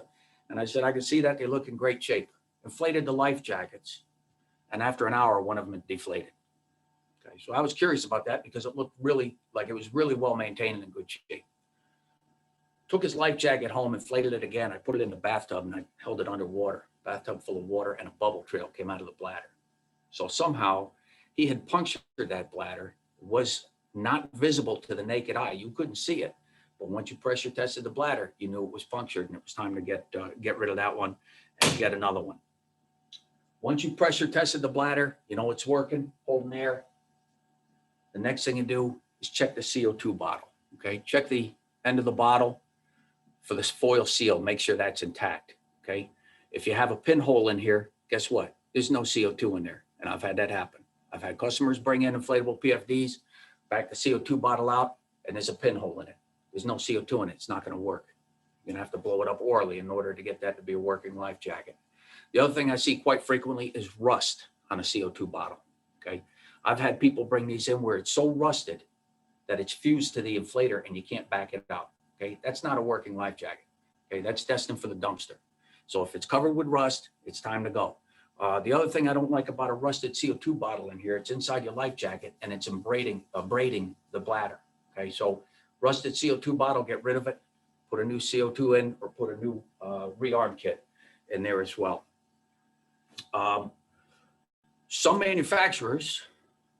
and I said, I could see that they look in great shape. Inflated the life jackets. And after an hour, one of them had deflated. Okay, so I was curious about that because it looked really like it was really well maintained and in good shape. Took his life jacket home, inflated it again. I put it in the bathtub and I held it underwater. Bathtub full of water, and a bubble trail came out of the bladder. So somehow he had punctured that bladder. It was not visible to the naked eye. You couldn't see it. But once you pressure tested the bladder, you knew it was punctured and it was time to get rid of that one and get another one. Once you pressure tested the bladder, you know it's working, holding air. The next thing you do is check the CO2 bottle, okay? Check the end of the bottle for this foil seal, make sure that's intact, okay? If you have a pinhole in here, guess what? There's no CO2 in there, and I've had that happen. I've had customers bring in inflatable PFDs, back the CO2 bottle out, and there's a pinhole in it. There's no CO2 in it. It's not going to work. You're going to have to blow it up orally in order to get that to be a working life jacket. The other thing I see quite frequently is rust on a CO2 bottle, okay? I've had people bring these in where it's so rusted that it's fused to the inflator and you can't back it out, okay? That's not a working life jacket, okay? That's destined for the dumpster. So if it's covered with rust, it's time to go. The other thing I don't like about a rusted CO2 bottle in here, it's inside your life jacket and it's abrading the bladder, okay? So rusted CO2 bottle, get rid of it, put a new CO2 in, or put a new rearm kit in there as well. Some manufacturers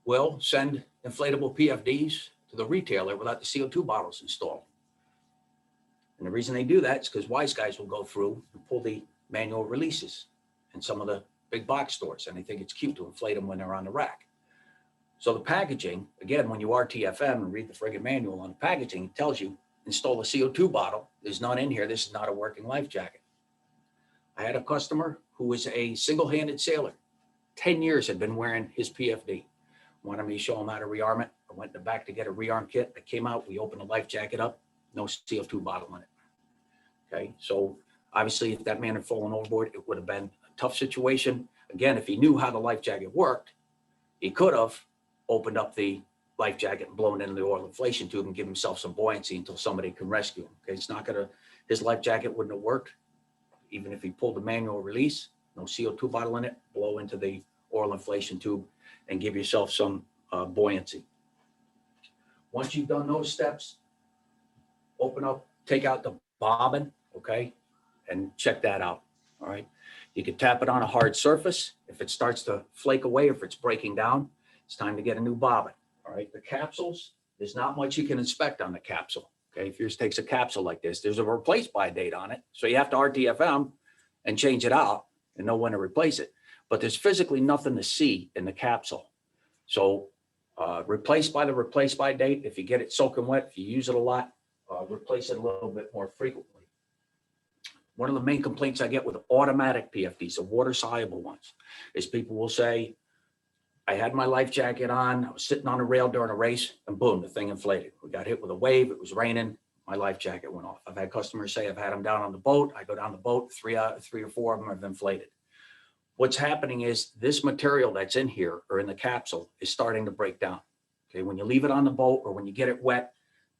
will send inflatable PFDs to the retailer without the CO2 bottles installed. And the reason they do that is because wise guys will go through and pull the manual releases in some of the big box stores, and they think it's cute to inflate them when they're on the rack. So the packaging, again, when you RTFM and read the friggin' manual on the packaging, it tells you install a CO2 bottle. There's none in here. This is not a working life jacket. I had a customer who was a single-handed sailor. 10 years had been wearing his PFD. wanted me to show them how to rearm it. I went in the back to get a rearm kit. I came out, we opened the life jacket up, no CO2 bottle in it. Okay, so obviously if that man had fallen overboard, it would have been a tough situation. Again, if he knew how the life jacket worked, he could have opened up the life jacket and blown into the oil inflation tube and give himself some buoyancy until somebody can rescue him. Okay, it's not gonna, his life jacket wouldn't have worked. Even if he pulled the manual release, no CO2 bottle in it, blow into the oil inflation tube and give yourself some buoyancy. Once you've done those steps, open up, take out the bobbin, okay, and check that out, all right? You can tap it on a hard surface. If it starts to flake away, if it's breaking down, it's time to get a new bobbin, all right? The capsules, there's not much you can inspect on the capsule, okay? If yours takes a capsule like this, there's a replace by date on it, so you have to RTFM and change it out and know when to replace it. But there's physically nothing to see in the capsule. So replace by date, if you get it soaking wet, if you use it a lot, replace it a little bit more frequently. One of the main complaints I get with automatic PFDs, the water soluble ones, is people will say, I had my life jacket on, I was sitting on a rail during a race, and boom, the thing inflated. We got hit with a wave, it was raining, my life jacket went off. I've had customers say, I've had them down on the boat, I go down the boat, three or four of them have inflated. What's happening is this material that's in here or in the capsule is starting to break down. Okay, when you leave it on the boat or when you get it wet,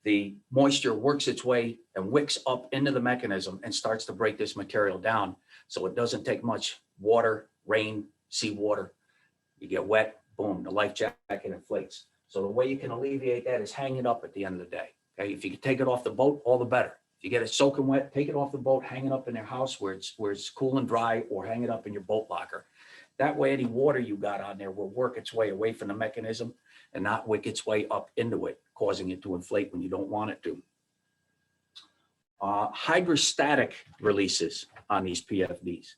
the moisture works its way and wicks up into the mechanism and starts to break this material down. So it doesn't take much water, rain, seawater. You get wet, boom, the life jacket inflates. So the way you can alleviate that is hang it up at the end of the day. Okay, if you can take it off the boat, all the better. If you get it soaking wet, take it off the boat, hang it up in your house where it's cool and dry, or hang it up in your boat locker. That way, any water you got on there will work its way away from the mechanism and not wick its way up into it, causing it to inflate when you don't want it to. Hydrostatic releases on these PFDs.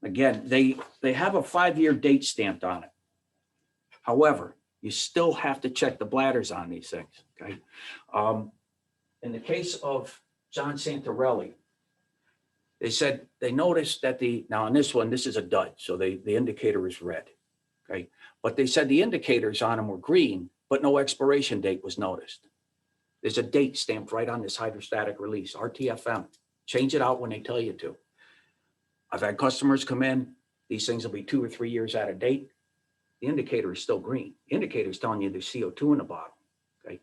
Again, they have a 5-year date stamped on it. However, you still have to check the bladders on these things, okay? In the case of John Santarelli, they said they noticed that now on this one, this is a dud, so the indicator is red, okay? But they said the indicators on them were green, but no expiration date was noticed. There's a date stamped right on this hydrostatic release, RTFM. Change it out when they tell you to. I've had customers come in, these things will be 2 or 3 years out of date. The indicator is still green. The indicator is telling you there's CO2 in the bottle, okay?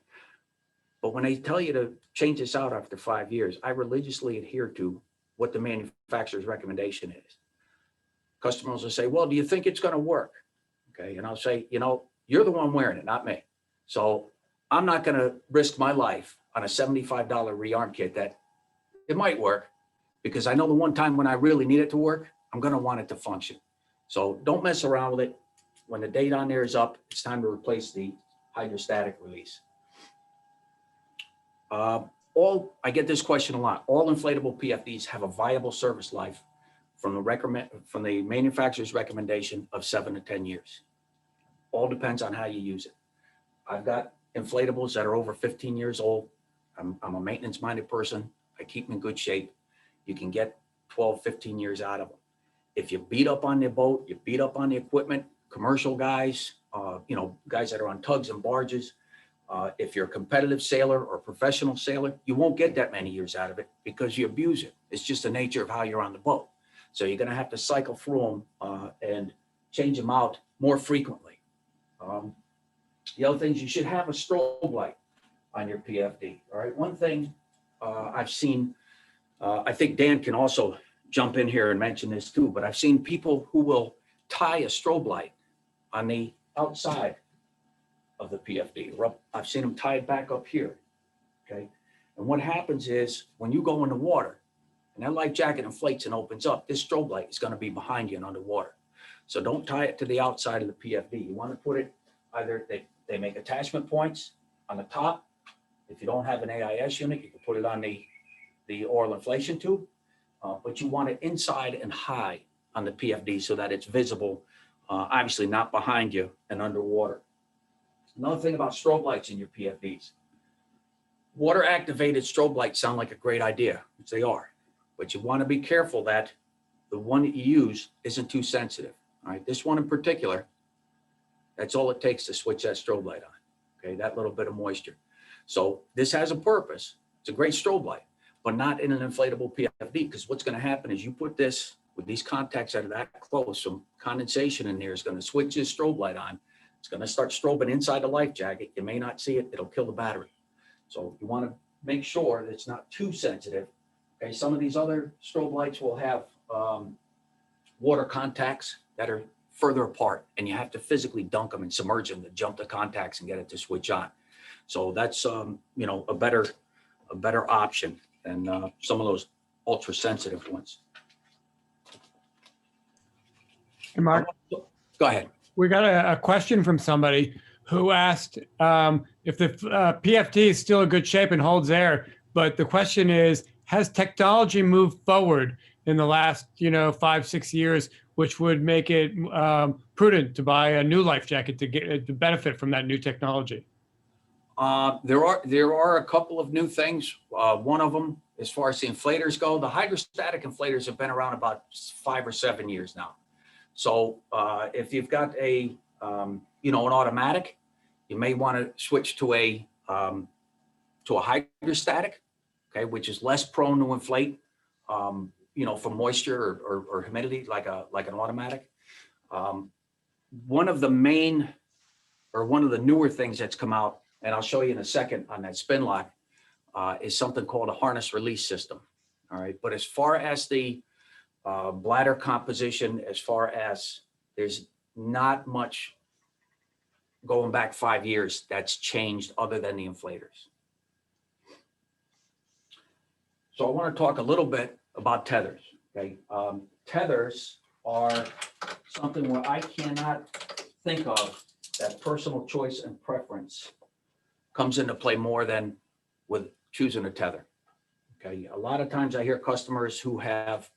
But when they tell you to change this out after 5 years, I religiously adhere to what the manufacturer's recommendation is. Customers will say, well, do you think it's gonna work? Okay, and I'll say, you're the one wearing it, not me. So I'm not gonna risk my life on a $75 rearm kit that it might work, because I know the one time when I really need it to work, I'm gonna want it to function. So don't mess around with it. When the date on there is up, it's time to replace the hydrostatic release. I get this question a lot. All inflatable PFDs have a viable service life from the manufacturer's recommendation of 7 to 10 years. All depends on how you use it. I've got inflatables that are over 15 years old. I'm a maintenance-minded person. I keep them in good shape. You can get 12, 15 years out of them. If you beat up on the boat, you beat up on the equipment, commercial guys, guys that are on tugs and barges, if you're a competitive sailor or professional sailor, you won't get that many years out of it because you abuse it. It's just the nature of how you're on the boat. So you're going to have to cycle through them and change them out more frequently. The other things, you should have a strobe light on your PFD. All right. One thing I've seen, I think Dan can also jump in here and mention this too, but I've seen people who will tie a strobe light on the outside of the PFD. I've seen them tie it back up here, okay? And what happens is when you go in the water and that life jacket inflates and opens up, this strobe light is gonna be behind you and underwater. So don't tie it to the outside of the PFD. You wanna put it, either they make attachment points on the top. If you don't have an AIS unit, you can put it on the oil inflation tube, but you want it inside and high on the PFD so that it's visible, obviously not behind you and underwater. Another thing about strobe lights in your PFDs. Water activated strobe lights sound like a great idea, which they are, but you want to be careful that the one that you use isn't too sensitive. All right, this one in particular, That's all it takes to switch that strobe light on. Okay, that little bit of moisture. So this has a purpose. It's a great strobe light, but not in an inflatable PFD, because what's going to happen is you put this with these contacts that are that close, some condensation in there is going to switch this strobe light on. It's going to start strobing inside the life jacket. You may not see it. It'll kill the battery. So you want to make sure that it's not too sensitive. Okay, some of these other strobe lights will have water contacts that are further apart, and you have to physically dunk them and submerge them to jump the contacts and get it to switch on. So that's you know, a better option than some of those ultra sensitive ones. Hey, Mark, Go ahead. we got a question from somebody who asked if the PFD is still in good shape and holds air, but the question is, has technology moved forward in the last, 5-6 years, which would make it prudent to buy a new life jacket to benefit from that new technology? There are a couple of new things. One of them, as far as the inflators go, the hydrostatic inflators have been around about 5 or 7 years now. So if you've got an automatic, you may want to switch to a hydrostatic, okay, which is less prone to inflate, from moisture or humidity, like an automatic. One of the newer things that's come out, and I'll show you in a second on that spin lock, is something called a harness release system. All right, but as far as the bladder composition, as far as there's not much going back 5 years that's changed other than the inflators. So I want to talk a little bit about tethers. Okay, tethers are something where I cannot think of that personal choice and preference comes into play more than with choosing a tether. Okay, a lot of times I hear customers who have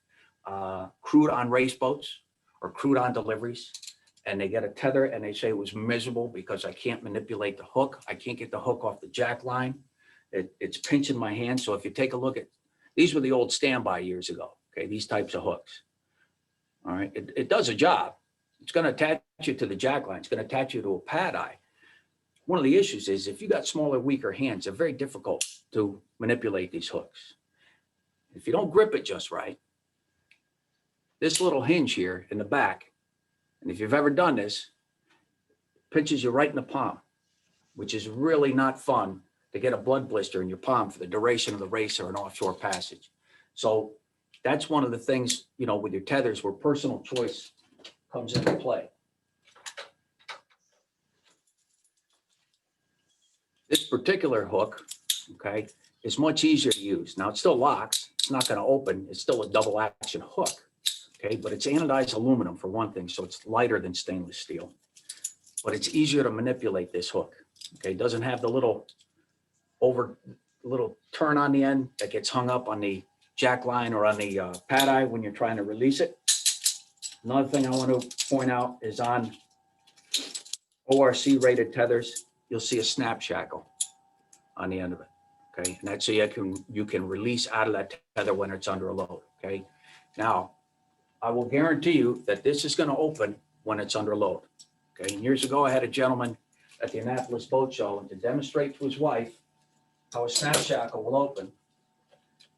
crewed on race boats or crewed on deliveries, and they get a tether and they say it was miserable because I can't manipulate the hook. I can't get the hook off the jack line. It's pinching my hand. So if you take a look at, these were the old standby years ago. Okay, these types of hooks. All right, it does a job. It's going to attach you to the jack line. It's going to attach you to a pad eye. One of the issues is if you got smaller, weaker hands, they're very difficult to manipulate these hooks. If you don't grip it just right, this little hinge here in the back, and if you've ever done this, pinches you right in the palm, which is really not fun to get a blood blister in your palm for the duration of the race or an offshore passage. So that's one of the things, with your tethers where personal choice comes into play. This particular hook, okay, is much easier to use. Now it still locks, it's not going to open, it's still a double action hook, okay, but it's anodized aluminum for one thing, so it's lighter than stainless steel, but it's easier to manipulate this hook, okay, it doesn't have the little turn on the end that gets hung up on the jack line or on the pad eye when you're trying to release it. Another thing I want to point out is on ORC rated tethers, you'll see a snap shackle on the end of it. Okay, and that's so you can release out of that tether when it's under a load. Okay, now I will guarantee you that this is going to open when it's under load. Okay, and years ago I had a gentleman at the Annapolis Boat Show, and to demonstrate to his wife how a snap shackle will open,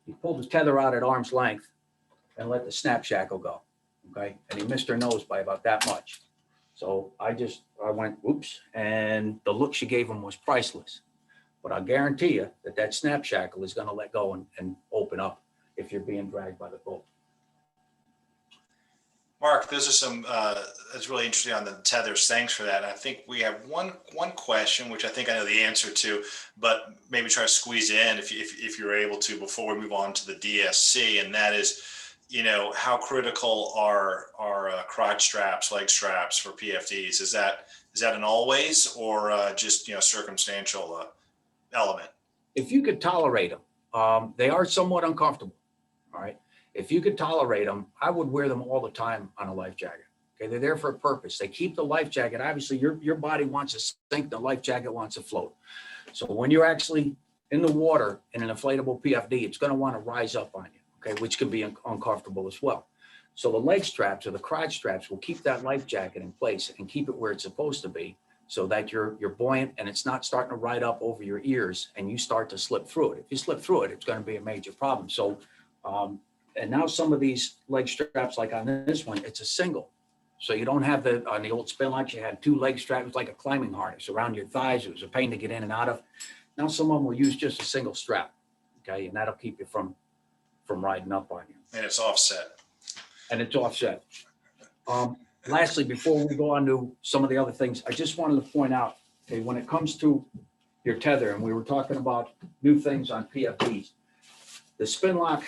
he pulled the tether out at arm's length and let the snap shackle go. Okay, and he missed her nose by about that much. So I went, oops, and the look she gave him was priceless. But I'll guarantee you that snap shackle is going to let go and open up if you're being dragged by the boat. Mark, those are some, that's really interesting on the tethers. Thanks for that. I think we have one question, which I think I know the answer to, but maybe try to squeeze it in if you're able to before we move on to the DSC, and that is, how critical are crotch straps, leg straps for PFDs? Is that an always or just circumstantial element? If you could tolerate them, they are somewhat uncomfortable. All right. If you could tolerate them, I would wear them all the time on a life jacket. Okay, they're there for a purpose. They keep the life jacket. Obviously, your body wants to sink, the life jacket wants to float. So when you're actually in the water in an inflatable PFD, it's going to want to rise up on you. Okay, which can be uncomfortable as well. So the leg straps or the crotch straps will keep that life jacket in place and keep it where it's supposed to be, so that you're buoyant and it's not starting to ride up over your ears and you start to slip through it. If you slip through it, it's going to be a major problem. So, and now some of these leg straps, like on this one, it's a single. So you don't have on the old spin locks, you had 2 leg straps like a climbing harness around your thighs. It was a pain to get in and out of. Now some of them will use just a single strap, okay? And that'll keep you from riding up on you. And it's offset. And it's offset. Lastly, before we go on to some of the other things, I just wanted to point out, okay, when it comes to your tether, and we were talking about new things on PFDs, the spin lock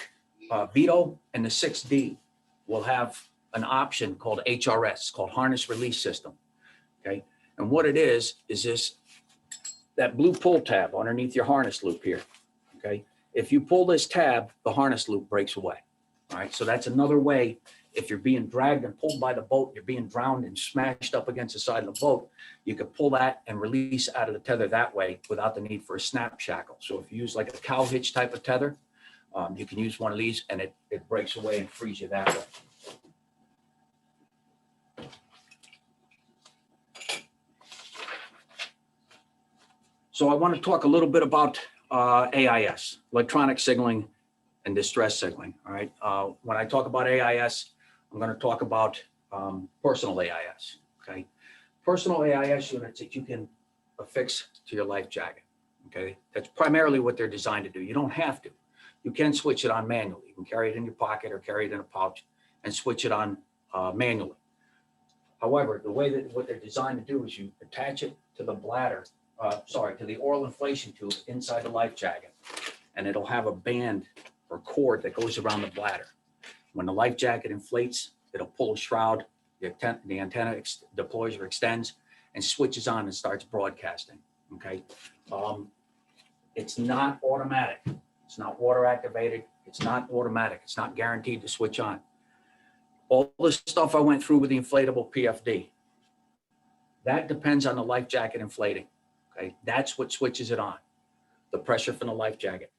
Vito and the 6D will have an option called HRS, called harness release system, okay? And what it is this, that blue pull tab underneath your harness loop here, okay? If you pull this tab, the harness loop breaks away, all right? So that's another way. If you're being dragged and pulled by the boat, you're being drowned and smashed up against the side of the boat, you could pull that and release out of the tether that way without the need for a snap shackle. So if you use like a cow hitch type of tether, you can use one of these and it breaks away and frees you that way. So I want to talk a little bit about AIS, electronic signaling and distress signaling, all right? When I talk about AIS, I'm going to talk about personal AIS, okay? Personal AIS units that you can affix to your life jacket, okay? That's primarily what they're designed to do. You don't have to. You can switch it on manually. You can carry it in your pocket or carry it in a pouch and switch it on manually. However, the way that what they're designed to do is you attach it to the bladder, to the oral inflation tube inside the life jacket, and it'll have a band or cord that goes around the bladder. When the life jacket inflates, it'll pull a shroud, the antenna deploys or extends and switches on and starts broadcasting, okay? It's not automatic. It's not water activated. It's not automatic. It's not guaranteed to switch on. All the stuff I went through with the inflatable PFD, that depends on the life jacket inflating, okay? That's what switches it on, the pressure from the life jacket.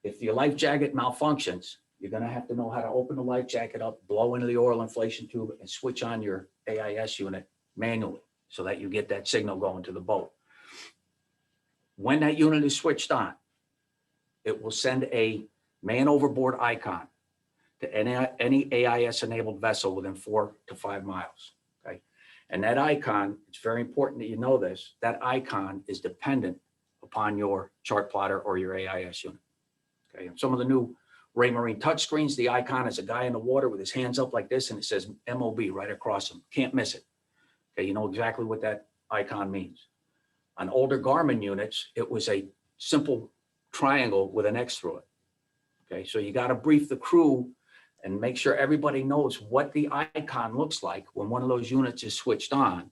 If your life jacket malfunctions, you're going to have to know how to open the life jacket up, blow into the oral inflation tube, and switch on your AIS unit manually so that you get that signal going to the boat. When that unit is switched on, it will send a man overboard icon to any AIS-enabled vessel within 4 to 5 miles, okay? And that icon, it's very important that you know this, that icon is dependent upon your chart plotter or your AIS unit. Okay, some of the new Raymarine touchscreens, the icon is a guy in the water with his hands up like this, and it says MOB right across him. Can't miss it. Okay, you know exactly what that icon means. On older Garmin units, it was a simple triangle with an X through it. Okay, so you got to brief the crew and make sure everybody knows what the icon looks like when one of those units is switched on,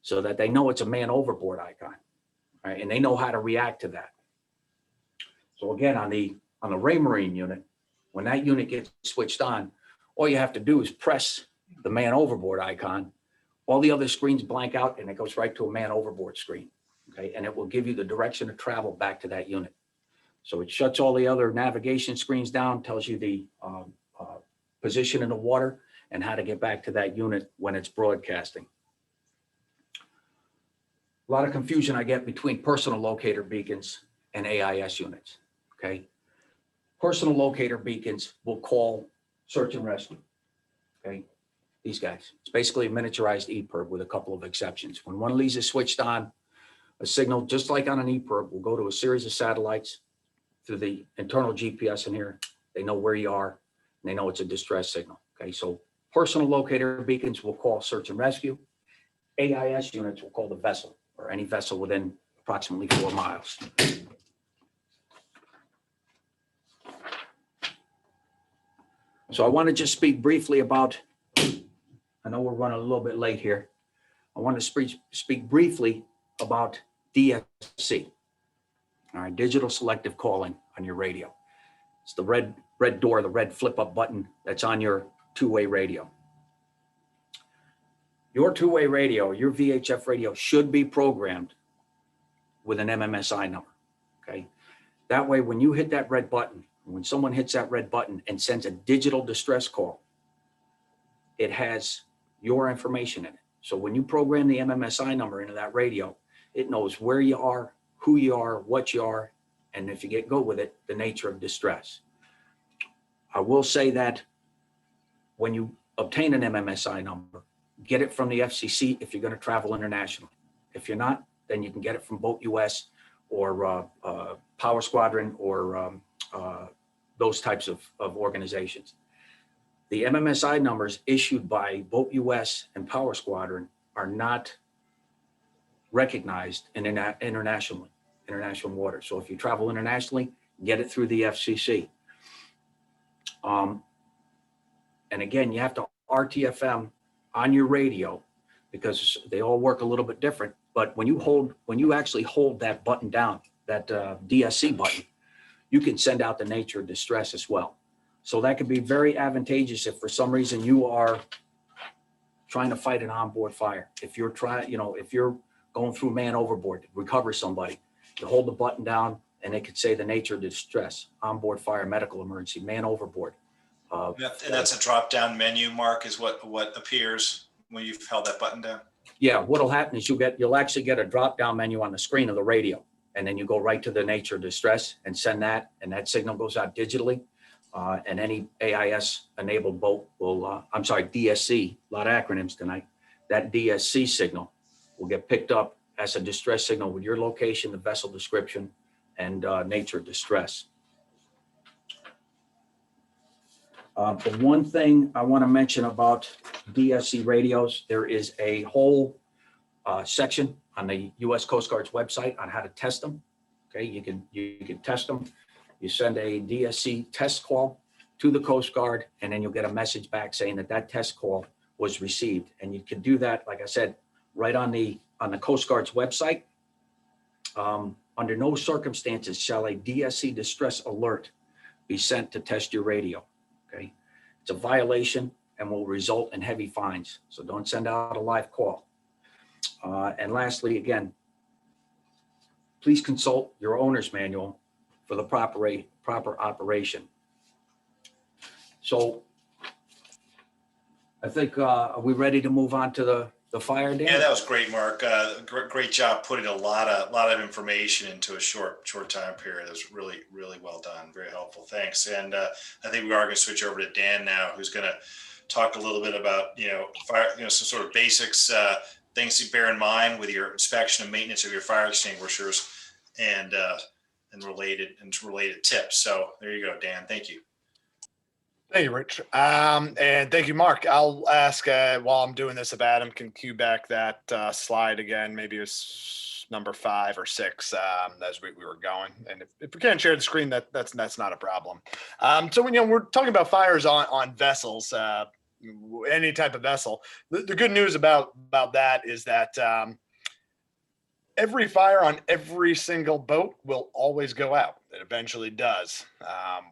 so that they know it's a man overboard icon, right? And they know how to react to that. So again, on the Raymarine unit, when that unit gets switched on, all you have to do is press the man overboard icon. All the other screens blank out and it goes right to a man overboard screen, okay? And it will give you the direction of travel back to that unit. So it shuts all the other navigation screens down, tells you the position in the water and how to get back to that unit when it's broadcasting. A lot of confusion I get between personal locator beacons and AIS units, okay? Personal locator beacons will call search and rescue, okay? These guys, it's basically a miniaturized EPIRB with a couple of exceptions. When one of these is switched on, a signal, just like on an EPIRB, will go to a series of satellites through the internal GPS in here. They know where you are, and they know it's a distress signal, okay? So personal locator beacons will call search and rescue. AIS units will call the vessel or any vessel within approximately 4 miles. So I want to just speak briefly about, I know we're running a little bit late here. I want to speak briefly about DSC, all right, digital selective calling on your radio. It's the red door, the red flip up button that's on your two-way radio. Your two-way radio, your VHF radio should be programmed with an MMSI number, okay? That way, when you hit that red button, when someone hits that red button and sends a digital distress call, it has your information in it. So when you program the MMSI number into that radio, it knows where you are, who you are, what you are, and if you get go with it, the nature of distress. I will say that when you obtain an MMSI number, get it from the FCC if you're going to travel internationally. If you're not, then you can get it from Boat US or Power Squadron or those types of organizations. The MMSI numbers issued by Boat US and Power Squadron are not recognized in international waters. So if you travel internationally, get it through the FCC. And again, you have to RTFM on your radio because they all work a little bit different. But when you actually hold that button down, that DSC button, you can send out the nature of distress as well. So that could be very advantageous if for some reason you are trying to fight an onboard fire. If you're if you're going through man overboard to recover somebody, you hold the button down and it could say the nature of distress, onboard fire, medical emergency, man overboard. And that's a drop-down menu, Mark, is what appears when you've held that button down? Yeah, what'll happen is you'll actually get a drop-down menu on the screen of the radio, and then you go right to the nature of distress and send that, and that signal goes out digitally. And any AIS-enabled boat will, DSC, a lot of acronyms tonight, that DSC signal will get picked up as a distress signal with your location, the vessel description, and nature of distress. The one thing I want to mention about DSC radios, there is a whole section on the U.S. Coast Guard's website on how to test them. Okay, you can test them. You send a DSC test call to the Coast Guard, and then you'll get a message back saying that test call was received. And you can do that, like I said, right on the Coast Guard's website. Under no circumstances shall a DSC distress alert be sent to test your radio. Okay, it's a violation and will result in heavy fines. So don't send out a live call. And lastly, again, please consult your owner's manual for the proper operation. So I think, are we ready to move on to the fire, Dan? Yeah, that was great, Mark. Great job putting a lot of information into a short time period. It was really, really well done. Very helpful. Thanks. And I think we are going to switch over to Dan now, who's going to talk a little bit about, fire, some sort of basics, things to bear in mind with your inspection and maintenance of your fire extinguishers and related tips. So there you go, Dan. Thank you. Thank you, Rich. And thank you, Mark. I'll ask while I'm doing this if Adam can cue back that slide again. Maybe it's number 5 or 6 as we were going. And if we can't share the screen, that's not a problem. So when we're talking about fires on vessels, any type of vessel, the good news about that is that every fire on every single boat will always go out. It eventually does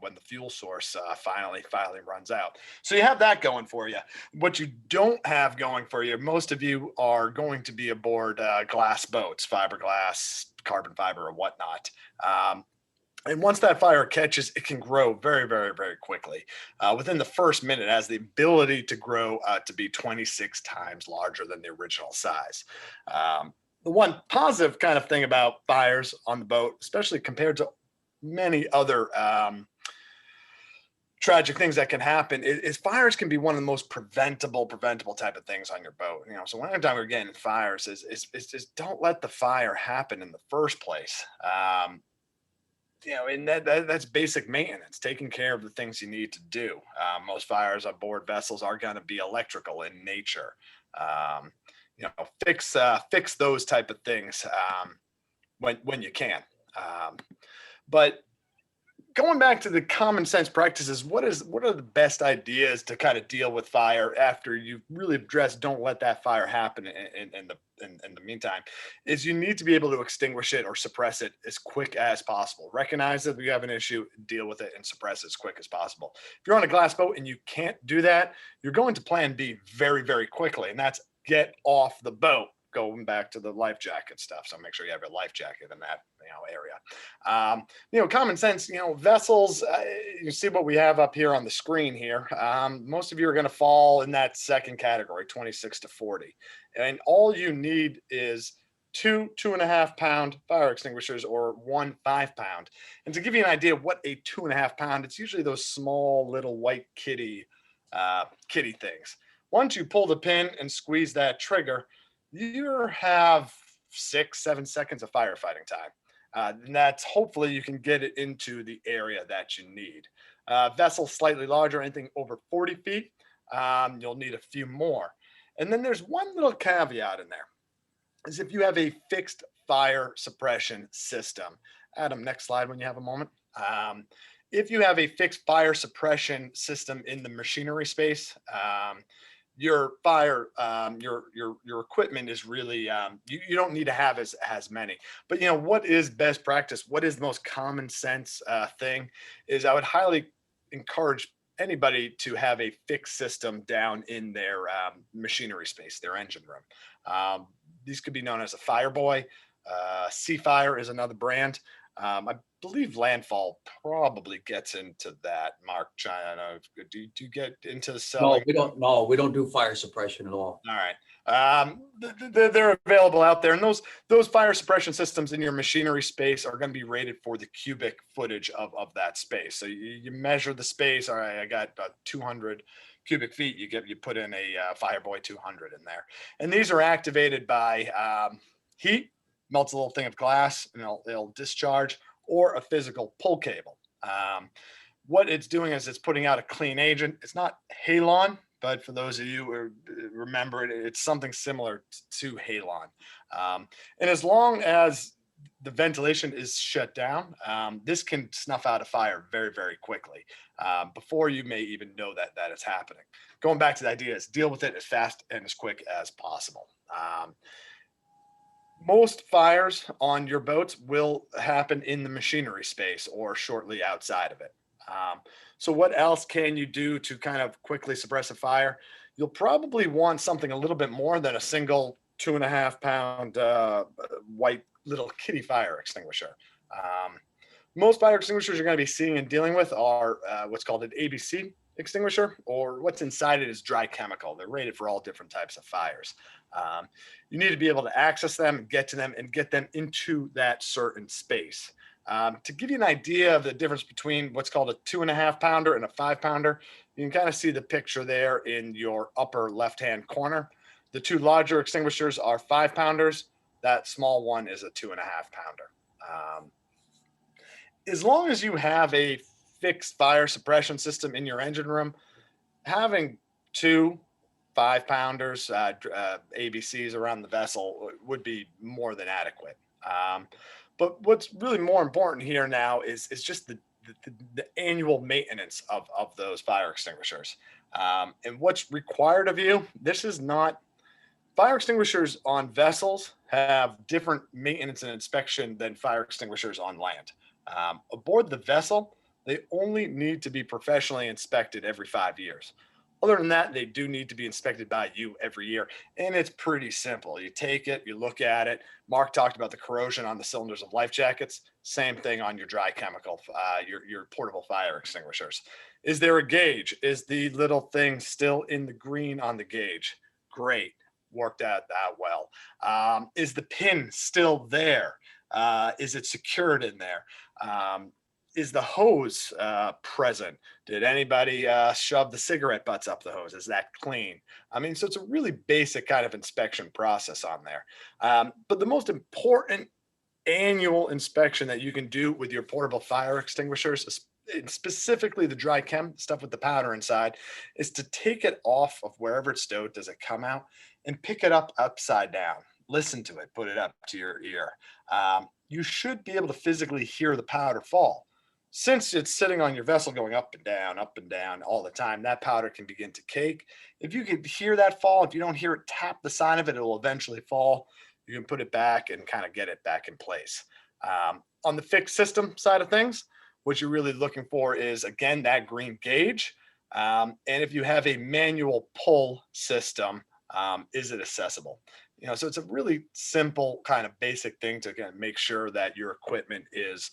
when the fuel source finally runs out. So you have that going for you. What you don't have going for you, most of you are going to be aboard glass boats, fiberglass, carbon fiber, or whatnot. And once that fire catches, it can grow very, very, very quickly. Within the first minute, it has the ability to grow to be 26 times larger than the original size. The one positive kind of thing about fires on the boat, especially compared to many other tragic things that can happen, is fires can be one of the most preventable type of things on your boat. So one time we're getting fires is just don't let the fire happen in the first place. And that's basic maintenance, taking care of the things you need to do. Most fires on board vessels are going to be electrical in nature. Fix those type of things when you can. But going back to the common sense practices, what are the best ideas to kind of deal with fire after you've really addressed don't let that fire happen in the meantime, is you need to be able to extinguish it or suppress it as quick as possible. Recognize that we have an issue, deal with it, and suppress it as quick as possible. If you're on a glass boat and you can't do that, you're going to plan B very, very quickly, and that's get off the boat. going back to the life jacket stuff. So make sure you have your life jacket in that area. Common sense, vessels, you see what we have up here on the screen here. Most of you are going to fall in that second category, 26 to 40. And all you need is 2.5 pound fire extinguishers or 1 5-pound. And to give you an idea of what a 2.5 pound, it's usually those small little white kitty things. Once you pull the pin and squeeze that trigger, you have 6-7 seconds of firefighting time. And that's hopefully you can get it into the area that you need. Vessels slightly larger, anything over 40 feet, you'll need a few more. And then there's one little caveat in there, is if you have a fixed fire suppression system. Adam, next slide when you have a moment. If you have a fixed fire suppression system in the machinery space, your fire, your equipment is really, you don't need to have as many. But what is best practice? What is the most common sense thing? Is I would highly encourage anybody to have a fixed system down in their machinery space, their engine room. These could be known as a Fireboy. Seafire is another brand. I believe Landfall probably gets into that. Mark, China, do you get into selling? No, we don't. No, we don't do fire suppression at all. All right. They're available out there, and those fire suppression systems in your machinery space are going to be rated for the cubic footage of that space. So you measure the space. All right, I got 200 cubic feet. You put in a Fireboy 200 in there, and these are activated by heat. Melts a little thing of glass, and it'll discharge, or a physical pull cable. What it's doing is it's putting out a clean agent. It's not halon, but for those of you who remember it, it's something similar to halon. And as long as the ventilation is shut down, this can snuff out a fire very, very quickly before you may even know that it's happening. Going back to the idea is deal with it as fast and as quick as possible. Most fires on your boats will happen in the machinery space or shortly outside of it. So what else can you do to kind of quickly suppress a fire? You'll probably want something a little bit more than a single 2.5 pound white little kitty fire extinguisher. Most fire extinguishers you're going to be seeing and dealing with are what's called an ABC extinguisher, or what's inside it is dry chemical. They're rated for all different types of fires. You need to be able to access them, get to them, and get them into that certain space. To give you an idea of the difference between what's called a 2.5 pounder and a 5 pounder, you can kind of see the picture there in your upper left-hand corner. The two larger extinguishers are 5 pounders. That small one is a 2.5 pounder. As long as you have a fixed fire suppression system in your engine room, having 2 5-pounders, ABCs around the vessel would be more than adequate. But what's really more important here now is just the annual maintenance of those fire extinguishers. And what's required of you, this is not, fire extinguishers on vessels have different maintenance and inspection than fire extinguishers on land. Aboard the vessel, they only need to be professionally inspected every 5 years. Other than that, they do need to be inspected by you every year. And it's pretty simple. You take it, you look at it. Mark talked about the corrosion on the cylinders of life jackets. Same thing on your dry chemical, your portable fire extinguishers. Is there a gauge? Is the little thing still in the green on the gauge? Great, worked out well. Is the pin still there? Is it secured in there? Is the hose present? Did anybody shove the cigarette butts up the hose? Is that clean? I mean, so it's a really basic kind of inspection process on there. But the most important annual inspection that you can do with your portable fire extinguishers, specifically the dry chem stuff with the powder inside, is to take it off of wherever it's stowed. Does it come out? And pick it up upside down. Listen to it, put it up to your ear. You should be able to physically hear the powder fall. Since it's sitting on your vessel going up and down all the time, that powder can begin to cake. If you can hear that fall, if you don't hear it tap the side of it, it will eventually fall. You can put it back and kind of get it back in place. On the fixed system side of things, what you're really looking for is, again, that green gauge. And if you have a manual pull system, Is it accessible? You know, so it's a really simple kind of basic thing to again make sure that your equipment is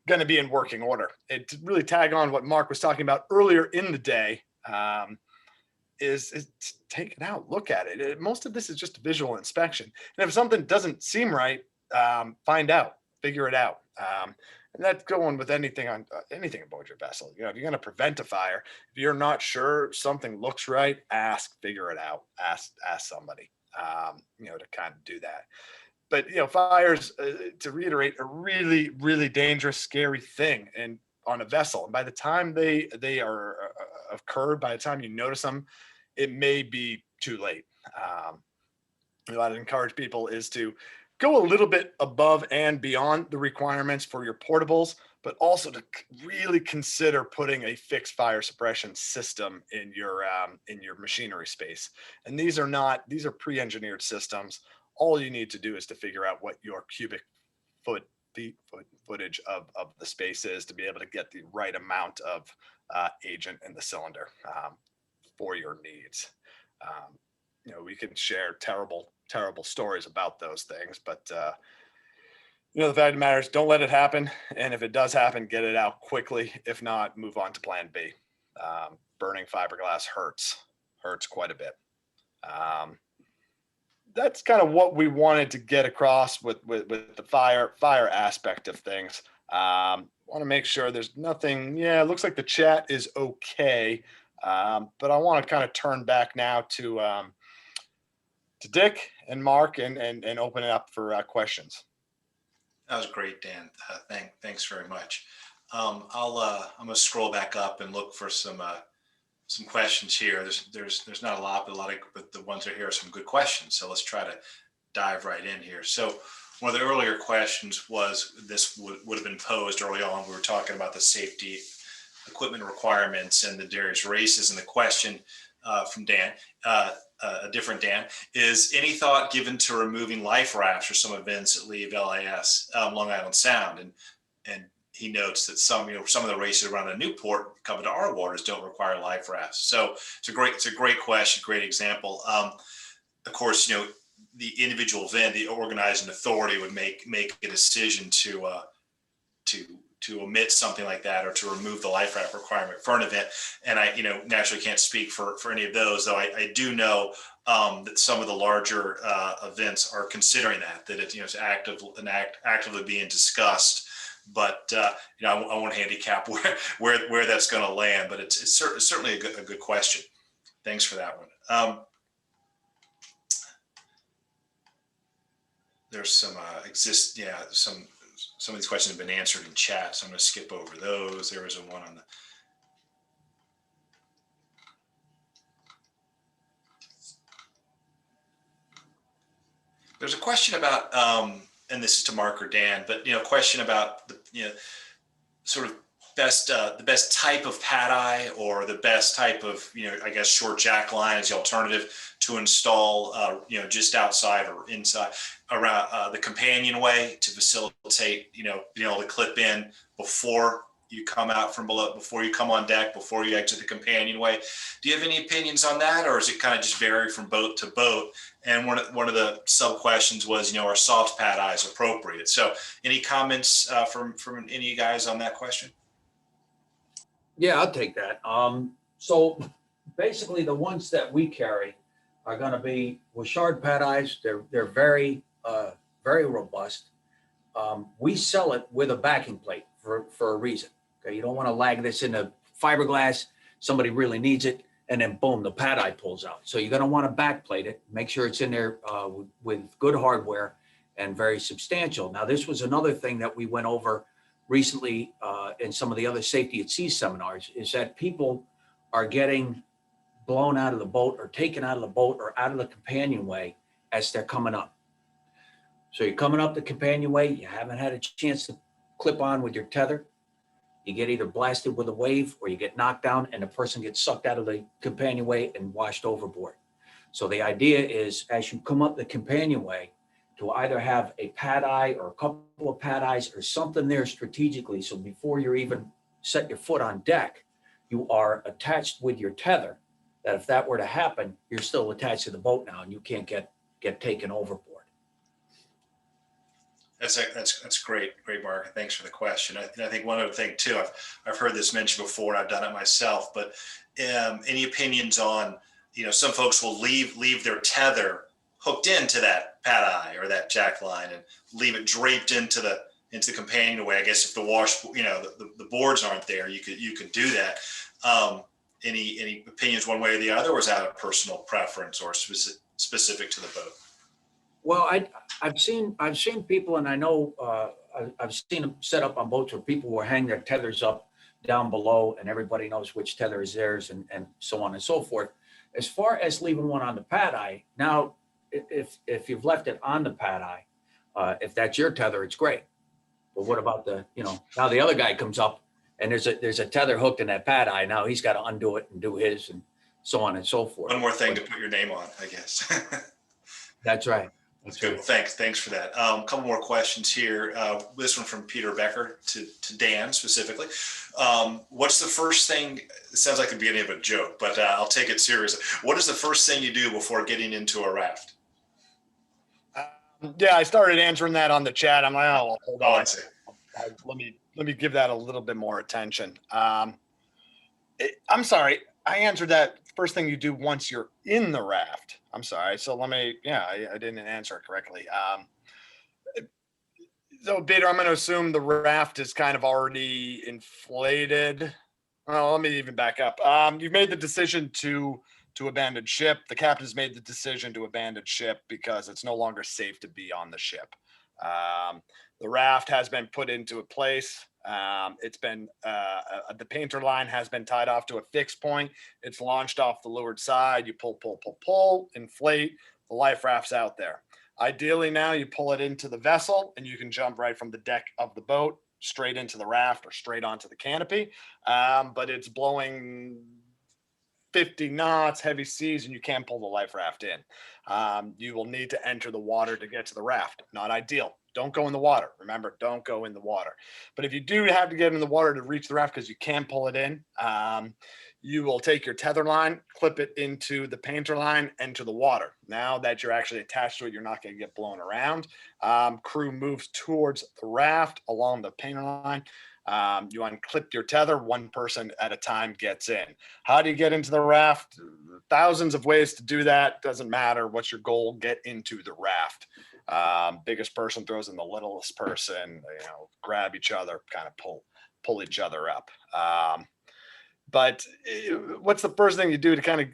going to be in working order. And to really tag on what Mark was talking about earlier in the day, is take it out, look at it. Most of this is just visual inspection. And if something doesn't seem right, find out, figure it out. And that's going with anything on anything aboard your vessel. You know, if you're going to prevent a fire, if you're not sure something looks right, ask, figure it out, ask somebody, you know, to kind of do that. But you know, fires, to reiterate, a really, really dangerous, scary thing, and on a vessel. And by the time they are occurred, by the time you notice them, it may be too late. What I'd encourage people is to go a little bit above and beyond the requirements for your portables, but also to really consider putting a fixed fire suppression system in your machinery space. And these are pre-engineered systems. All you need to do is to figure out what your cubic footage of the space is to be able to get the right amount of agent in the cylinder for your needs. You know, we can share terrible stories about those things, but you know, the fact of the matter is, don't let it happen. And if it does happen, get it out quickly. If not, move on to plan B. Burning fiberglass hurts quite a bit. That's kind of what we wanted to get across with the fire aspect of things. Want to make sure there's nothing. Yeah, it looks like the chat is okay, but I want to kind of turn back now to Dick and Mark and open it up for questions. That was great, Dan. Thanks very much. I'm gonna scroll back up and look for some questions here. There's not a lot, but the ones that are here are some good questions. So let's try to dive right in here. So one of the earlier questions was, this would have been posed early on. We were talking about the safety equipment requirements and the various races, and the question from Dan, a different Dan, is any thought given to removing life rafts for some events that leave LIS, Long Island Sound? And he notes that some of the races around the Newport coming to our waters don't require life rafts. So it's a great question, great example. Of course, you know, the individual event, the organizing authority would make a decision to omit something like that, or to remove the life raft requirement for an event. And I, you know, naturally can't speak for any of those, though I do know that some of the larger events are considering that it's, you know, it's actively being discussed. But you know, I won't handicap where that's going to land, but it's certainly a good question. Thanks for that one. There's some some of these questions have been answered in chat, so I'm going to skip over those. There was one on the. There's a question about, and this is to Mark or Dan, but you know, question about the, you know, sort of the best type of pad eye, or the best type of, you know, I guess short jack line as the alternative to install, you know, just outside or inside around the companionway to facilitate, you know, being able to clip in before you come out from below, before you come on deck, before you exit the companionway. Do you have any opinions on that, or is it kind of just vary from boat to boat? And one of the sub questions was, you know, are soft pad eyes appropriate? So any comments from any of you guys on that question? Yeah, I'll take that. So basically the ones that we carry are going to be with shard pad eyes. They're very robust. We sell it with a backing plate for a reason. Okay, you don't want to lag this into fiberglass. Somebody really needs it, and then boom, the pad eye pulls out. So you're going to want to backplate it. Make sure it's in there with good hardware and very substantial. Now, this was another thing that we went over recently in some of the other safety at sea seminars, is that people are getting blown out of the boat or taken out of the boat or out of the companionway as they're coming up. So you're coming up the companionway, you haven't had a chance to clip on with your tether. You get either blasted with a wave, or you get knocked down and the person gets sucked out of the companionway and washed overboard. So the idea is, as you come up the companionway, to either have a pad eye or a couple of pad eyes or something there strategically. So before you're even set your foot on deck, you are attached with your tether that if that were to happen, you're still attached to the boat now and you can't get taken overboard. That's great, Mark. Thanks for the question. I think one other thing too, I've heard this mentioned before, and I've done it myself. But any opinions on, some folks will leave their tether hooked into that pad eye or that jack line and leave it draped into the companionway. I guess if the wash, the boards aren't there, you could do that. Any opinions one way or the other, or is that a personal preference or specific to the boat? Well, I've seen people, and I know I've seen them set up on boats where people will hang their tethers up down below, and everybody knows which tether is theirs, and so on and so forth. As far as leaving one on the pad eye, now if you've left it on the pad eye, if that's your tether, it's great. But what about now the other guy comes up and there's a tether hooked in that pad eye. Now he's got to undo it and do his, and so on and so forth. One more thing to put your name on, I guess. That's right. That's good. Well, thanks for that. A couple more questions here. This one from Peter Becker to Dan specifically. What's the first thing? It sounds like the beginning of a joke, but I'll take it seriously. What is the first thing you do before getting into a raft? Yeah, I started answering that on the chat. I'm like, oh, hold on. I see. Let me give that a little bit more attention. I'm sorry. I answered that first thing you do once you're in the raft. I'm sorry. So I didn't answer it correctly. So Peter, I'm going to assume the raft is kind of already inflated. Well, let me even back up. You've made the decision to abandon ship. The captain's made the decision to abandon ship because it's no longer safe to be on the ship. The raft has been put into a place. It's been the painter line has been tied off to a fixed point. It's launched off the leeward side. You pull, inflate. The life raft's out there. Ideally, now you pull it into the vessel, and you can jump right from the deck of the boat straight into the raft or straight onto the canopy. But it's blowing 50 knots, heavy seas, and you can't pull the life raft in. You will need to enter the water to get to the raft. Not ideal. Don't go in the water. Remember, don't go in the water. But if you do have to get in the water to reach the raft because you can't pull it in, you will take your tether line, clip it into the painter line, enter the water. Now that you're actually attached to it, you're not going to get blown around. Crew moves towards the raft along the painter line. You unclip your tether, one person at a time gets in. How do you get into the raft? Thousands of ways to do that. Doesn't matter. What's your goal? Get into the raft. Biggest person throws in the littlest person, grab each other, kind of pull each other up. But what's the first thing you do to kind of,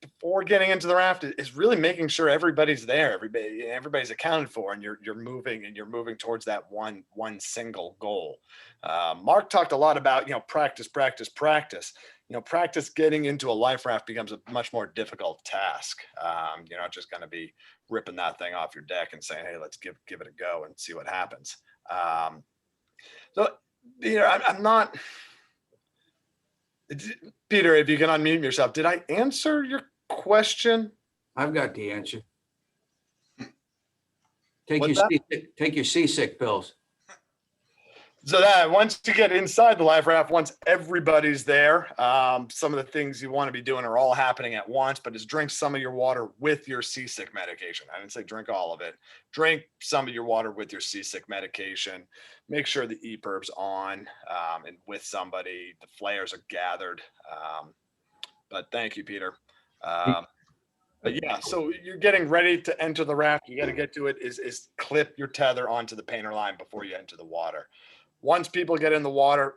before getting into the raft, is really making sure everybody's there. Everybody's accounted for, and you're moving towards that one single goal. Mark talked a lot about, practice. Practice getting into a life raft becomes a much more difficult task. You're not just going to be ripping that thing off your deck and saying, hey, let's give it a go and see what happens. So, I'm not, Peter, if you can unmute yourself, did I answer your question? I've got the answer. Take your seasick pills. So that once you get inside the life raft, once everybody's there, some of the things you want to be doing are all happening at once, but is drink some of your water with your seasick medication. I didn't say drink all of it. Drink some of your water with your seasick medication. Make sure the EPIRB's on and with somebody. The flares are gathered. But thank you, Peter. But yeah, so you're getting ready to enter the raft. You got to get to it is clip your tether onto the painter line before you enter the water. Once people get in the water,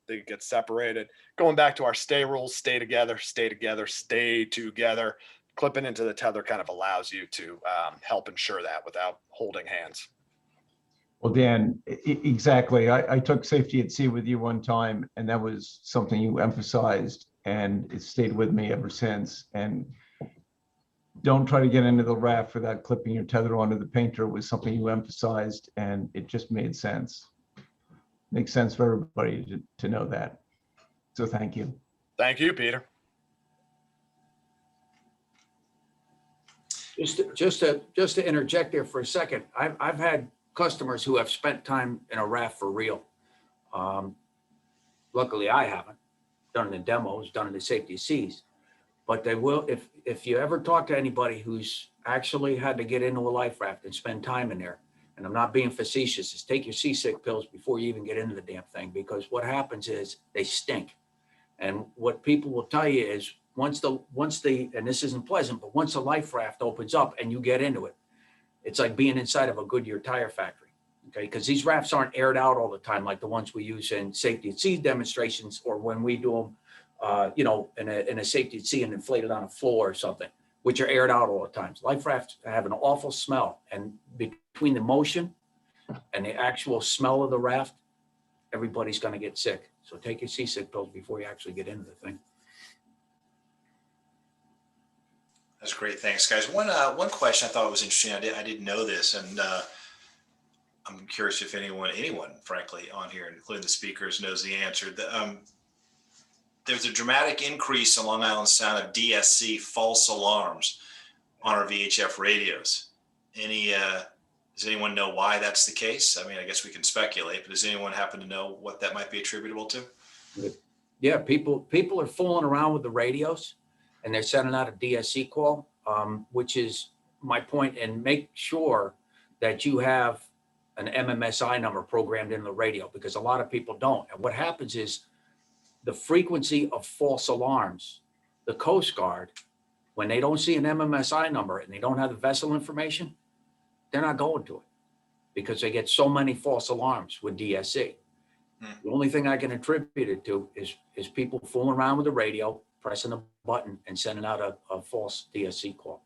they get separated. Going back to our stay rules, stay together. Clipping into the tether kind of allows you to help ensure that without holding hands. Well, Dan, exactly. I took safety at sea with you one time, and that was something you emphasized, and it stayed with me ever since. And don't try to get into the raft without clipping your tether onto the painter was something you emphasized, and it just made sense. Makes sense for everybody to know that. So thank you. Thank you, Peter. Just to interject there for a second, I've had customers who have spent time in a raft for real. Luckily, I haven't done it in demos, done it in Safety Seas. but they will, if you ever talk to anybody who's actually had to get into a life raft and spend time in there, and I'm not being facetious, is take your seasick pills before you even get into the damn thing, because what happens is they stink. And what people will tell you is once the, and this isn't pleasant, but once the life raft opens up and you get into it, it's like being inside of a Goodyear tire factory. Okay, because these rafts aren't aired out all the time like the ones we use in safety at sea demonstrations, or when we do them, in a safety at sea and inflated on a floor or something, which are aired out all the time. Life rafts have an awful smell, and between the motion and the actual smell of the raft, everybody's going to get sick. So take your seasick pills before you actually get into the thing. That's great. Thanks, guys. One question I thought was interesting. I didn't know this, and I'm curious if anyone, frankly, on here, including the speakers, knows the answer. There's a dramatic increase on Long Island Sound of DSC false alarms on our VHF radios. Does anyone know why that's the case? I mean, I guess we can speculate, but does anyone happen to know what that might be attributable to? Yeah, people are fooling around with the radios, and they're sending out a DSC call, which is my point. And make sure that you have an MMSI number programmed in the radio, because a lot of people don't. And what happens is the frequency of false alarms, the Coast Guard, when they don't see an MMSI number and they don't have the vessel information, they're not going to it, because they get so many false alarms with DSC. The only thing I can attribute it to is people fooling around with the radio, pressing a button and sending out a false DSC call.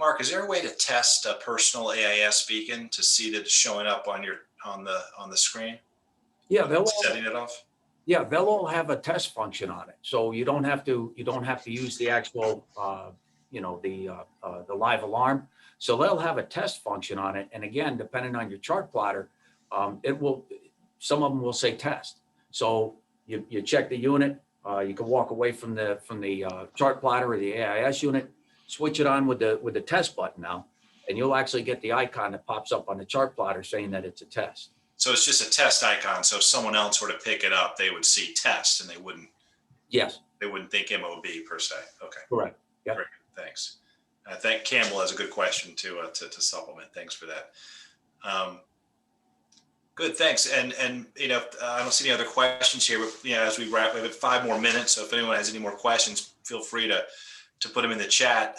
Mark, is there a way to test a personal AIS beacon to see that it's showing up on the screen? Yeah, they'll setting it off. Yeah, they'll all have a test function on it, so you don't have to use the actual the live alarm. So they'll have a test function on it, and again, depending on your chart plotter, some of them will say test. So you check the unit. You can walk away from the chart plotter or the AIS unit, switch it on with the test button now, and you'll actually get the icon that pops up on the chart plotter saying that it's a test. So it's just a test icon. So if someone else were to pick it up, they would see test and they wouldn't. Yes. They wouldn't think MOB per se. Okay. Correct. Yeah. Great. Thanks. I think Campbell has a good question to supplement. Thanks for that. Good. Thanks. And I don't see any other questions here, but as we wrap, we have 5 more minutes. So if anyone has any more questions, feel free to put them in the chat.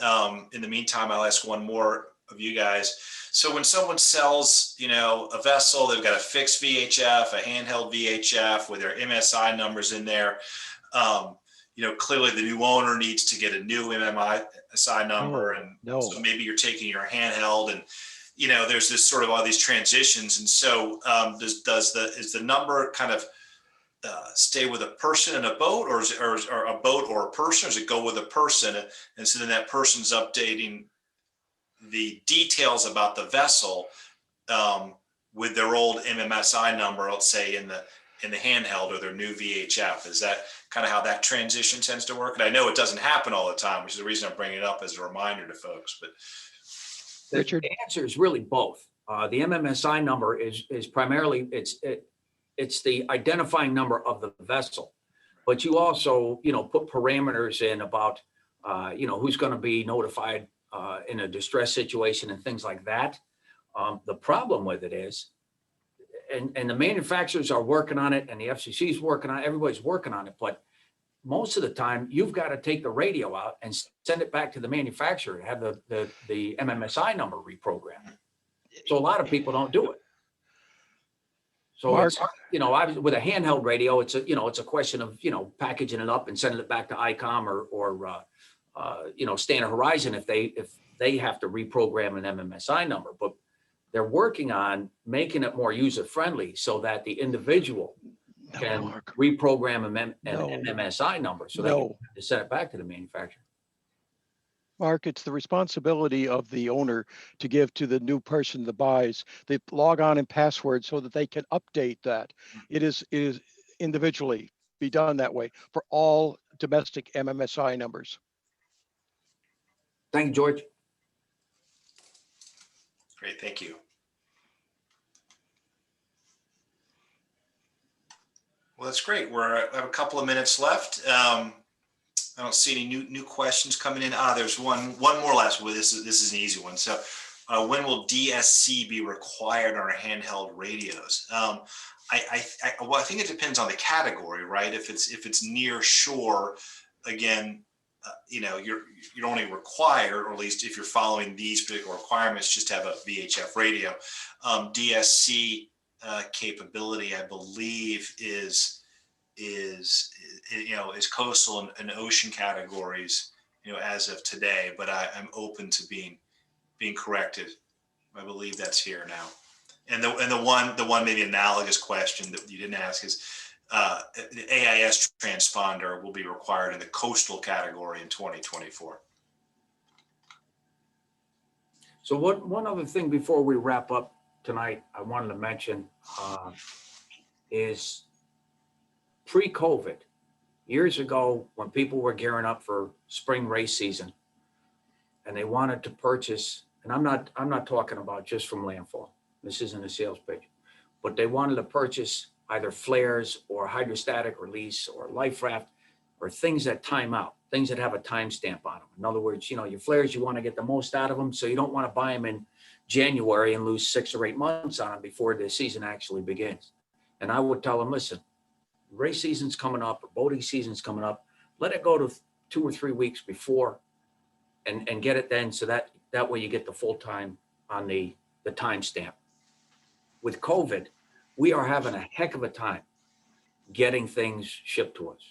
In the meantime, I'll ask one more of you guys. So when someone sells, a vessel, they've got a fixed VHF, a handheld VHF with their MSI numbers in there. Clearly the new owner needs to get a new MMSI number. So maybe you're taking your handheld and, there's this sort of all these transitions. And so is the number kind of stay with a person in a boat, or a boat or a person, or does it go with a person? And so then that person's updating the details about the vessel with their old MMSI number, let's say in the handheld, or their new VHF. Is that kind of how that transition tends to work? And I know it doesn't happen all the time, which is the reason I'm bringing it up as a reminder to folks. But Richard, the answer is really both. The MMSI number is primarily it's the identifying number of the vessel, but you also put parameters in about who's going to be notified in a distress situation and things like that. The problem with it is, and the manufacturers are working on it, and the FCC is working on it, everybody's working on it, but most of the time you've got to take the radio out and send it back to the manufacturer to have the MMSI number reprogrammed. So a lot of people don't do it. So Mark, it's, with a handheld radio, it's a question of, packaging it up and sending it back to ICOM or Standard Horizon if they have to reprogram an MMSI number. But they're working on making it more user-friendly so that the individual can reprogram an MMSI number so they can send it back to the manufacturer. Mark, it's the responsibility of the owner to give to the new person that buys the log-on and password so that they can update that. It is individually be done that way for all domestic MMSI numbers. Thank you, George. Great, thank you. Well, that's great. We have a couple of minutes left. I don't see any new questions coming in. There's one more last one. This is an easy one. So, when will DSC be required on our handheld radios? Well, I think it depends on the category, right? If it's near shore, again, you're only required, or at least if you're following these particular requirements, just to have a VHF radio. DSC capability, I believe, is coastal and ocean categories, as of today. But I'm open to being corrected. I believe that's here now. And the one maybe analogous question that you didn't ask is, the AIS transponder will be required in the coastal category in 2024. So one other thing before we wrap up tonight, I wanted to mention is pre-COVID, years ago, when people were gearing up for spring race season and they wanted to purchase, and I'm not talking about just from landfall, this isn't a sales pitch, but they wanted to purchase either flares or hydrostatic release or life raft or things that time out, things that have a timestamp on them. In other words, your flares, you want to get the most out of them, so you don't want to buy them in January and lose 6 or 8 months on them before the season actually begins. And I would tell them, listen, race season's coming up or boating season's coming up, let it go to 2 or 3 weeks before and get it then, so that way you get the full time on the timestamp. With COVID, we are having a heck of a time getting things shipped to us.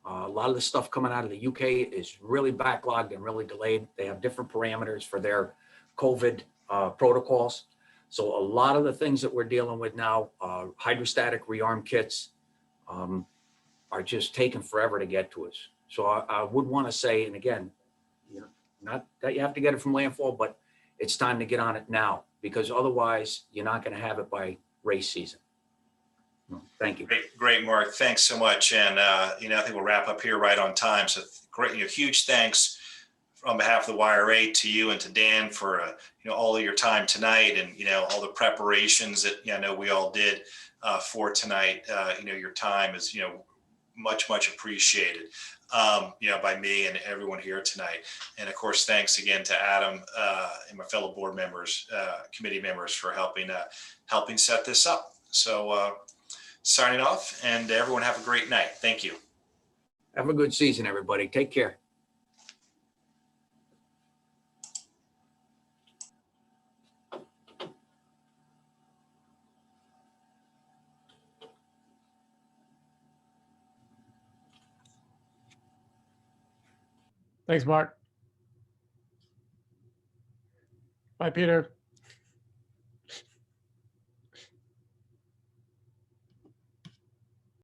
A lot of the stuff coming out of the UK is really backlogged and really delayed. They have different parameters for their COVID protocols. So a lot of the things that we're dealing with now, hydrostatic rearm kits, are just taking forever to get to us. So I would want to say, and again, not that you have to get it from landfall, but it's time to get on it now, because otherwise you're not going to have it by race season. Thank you. Great, Mark. Thanks so much. And, I think we'll wrap up here right on time. So great, huge thanks on behalf of the YRA to you and to Dan for, all of your time tonight and, all the preparations that, I know we all did for tonight. Your time is, much appreciated, by me and everyone here tonight. And of course, thanks again to Adam and my fellow board members, committee members for helping set this up. So, signing off, and everyone have a great night. Thank you. Have a good season, everybody. Take care. Thanks, Mark. Bye, Peter.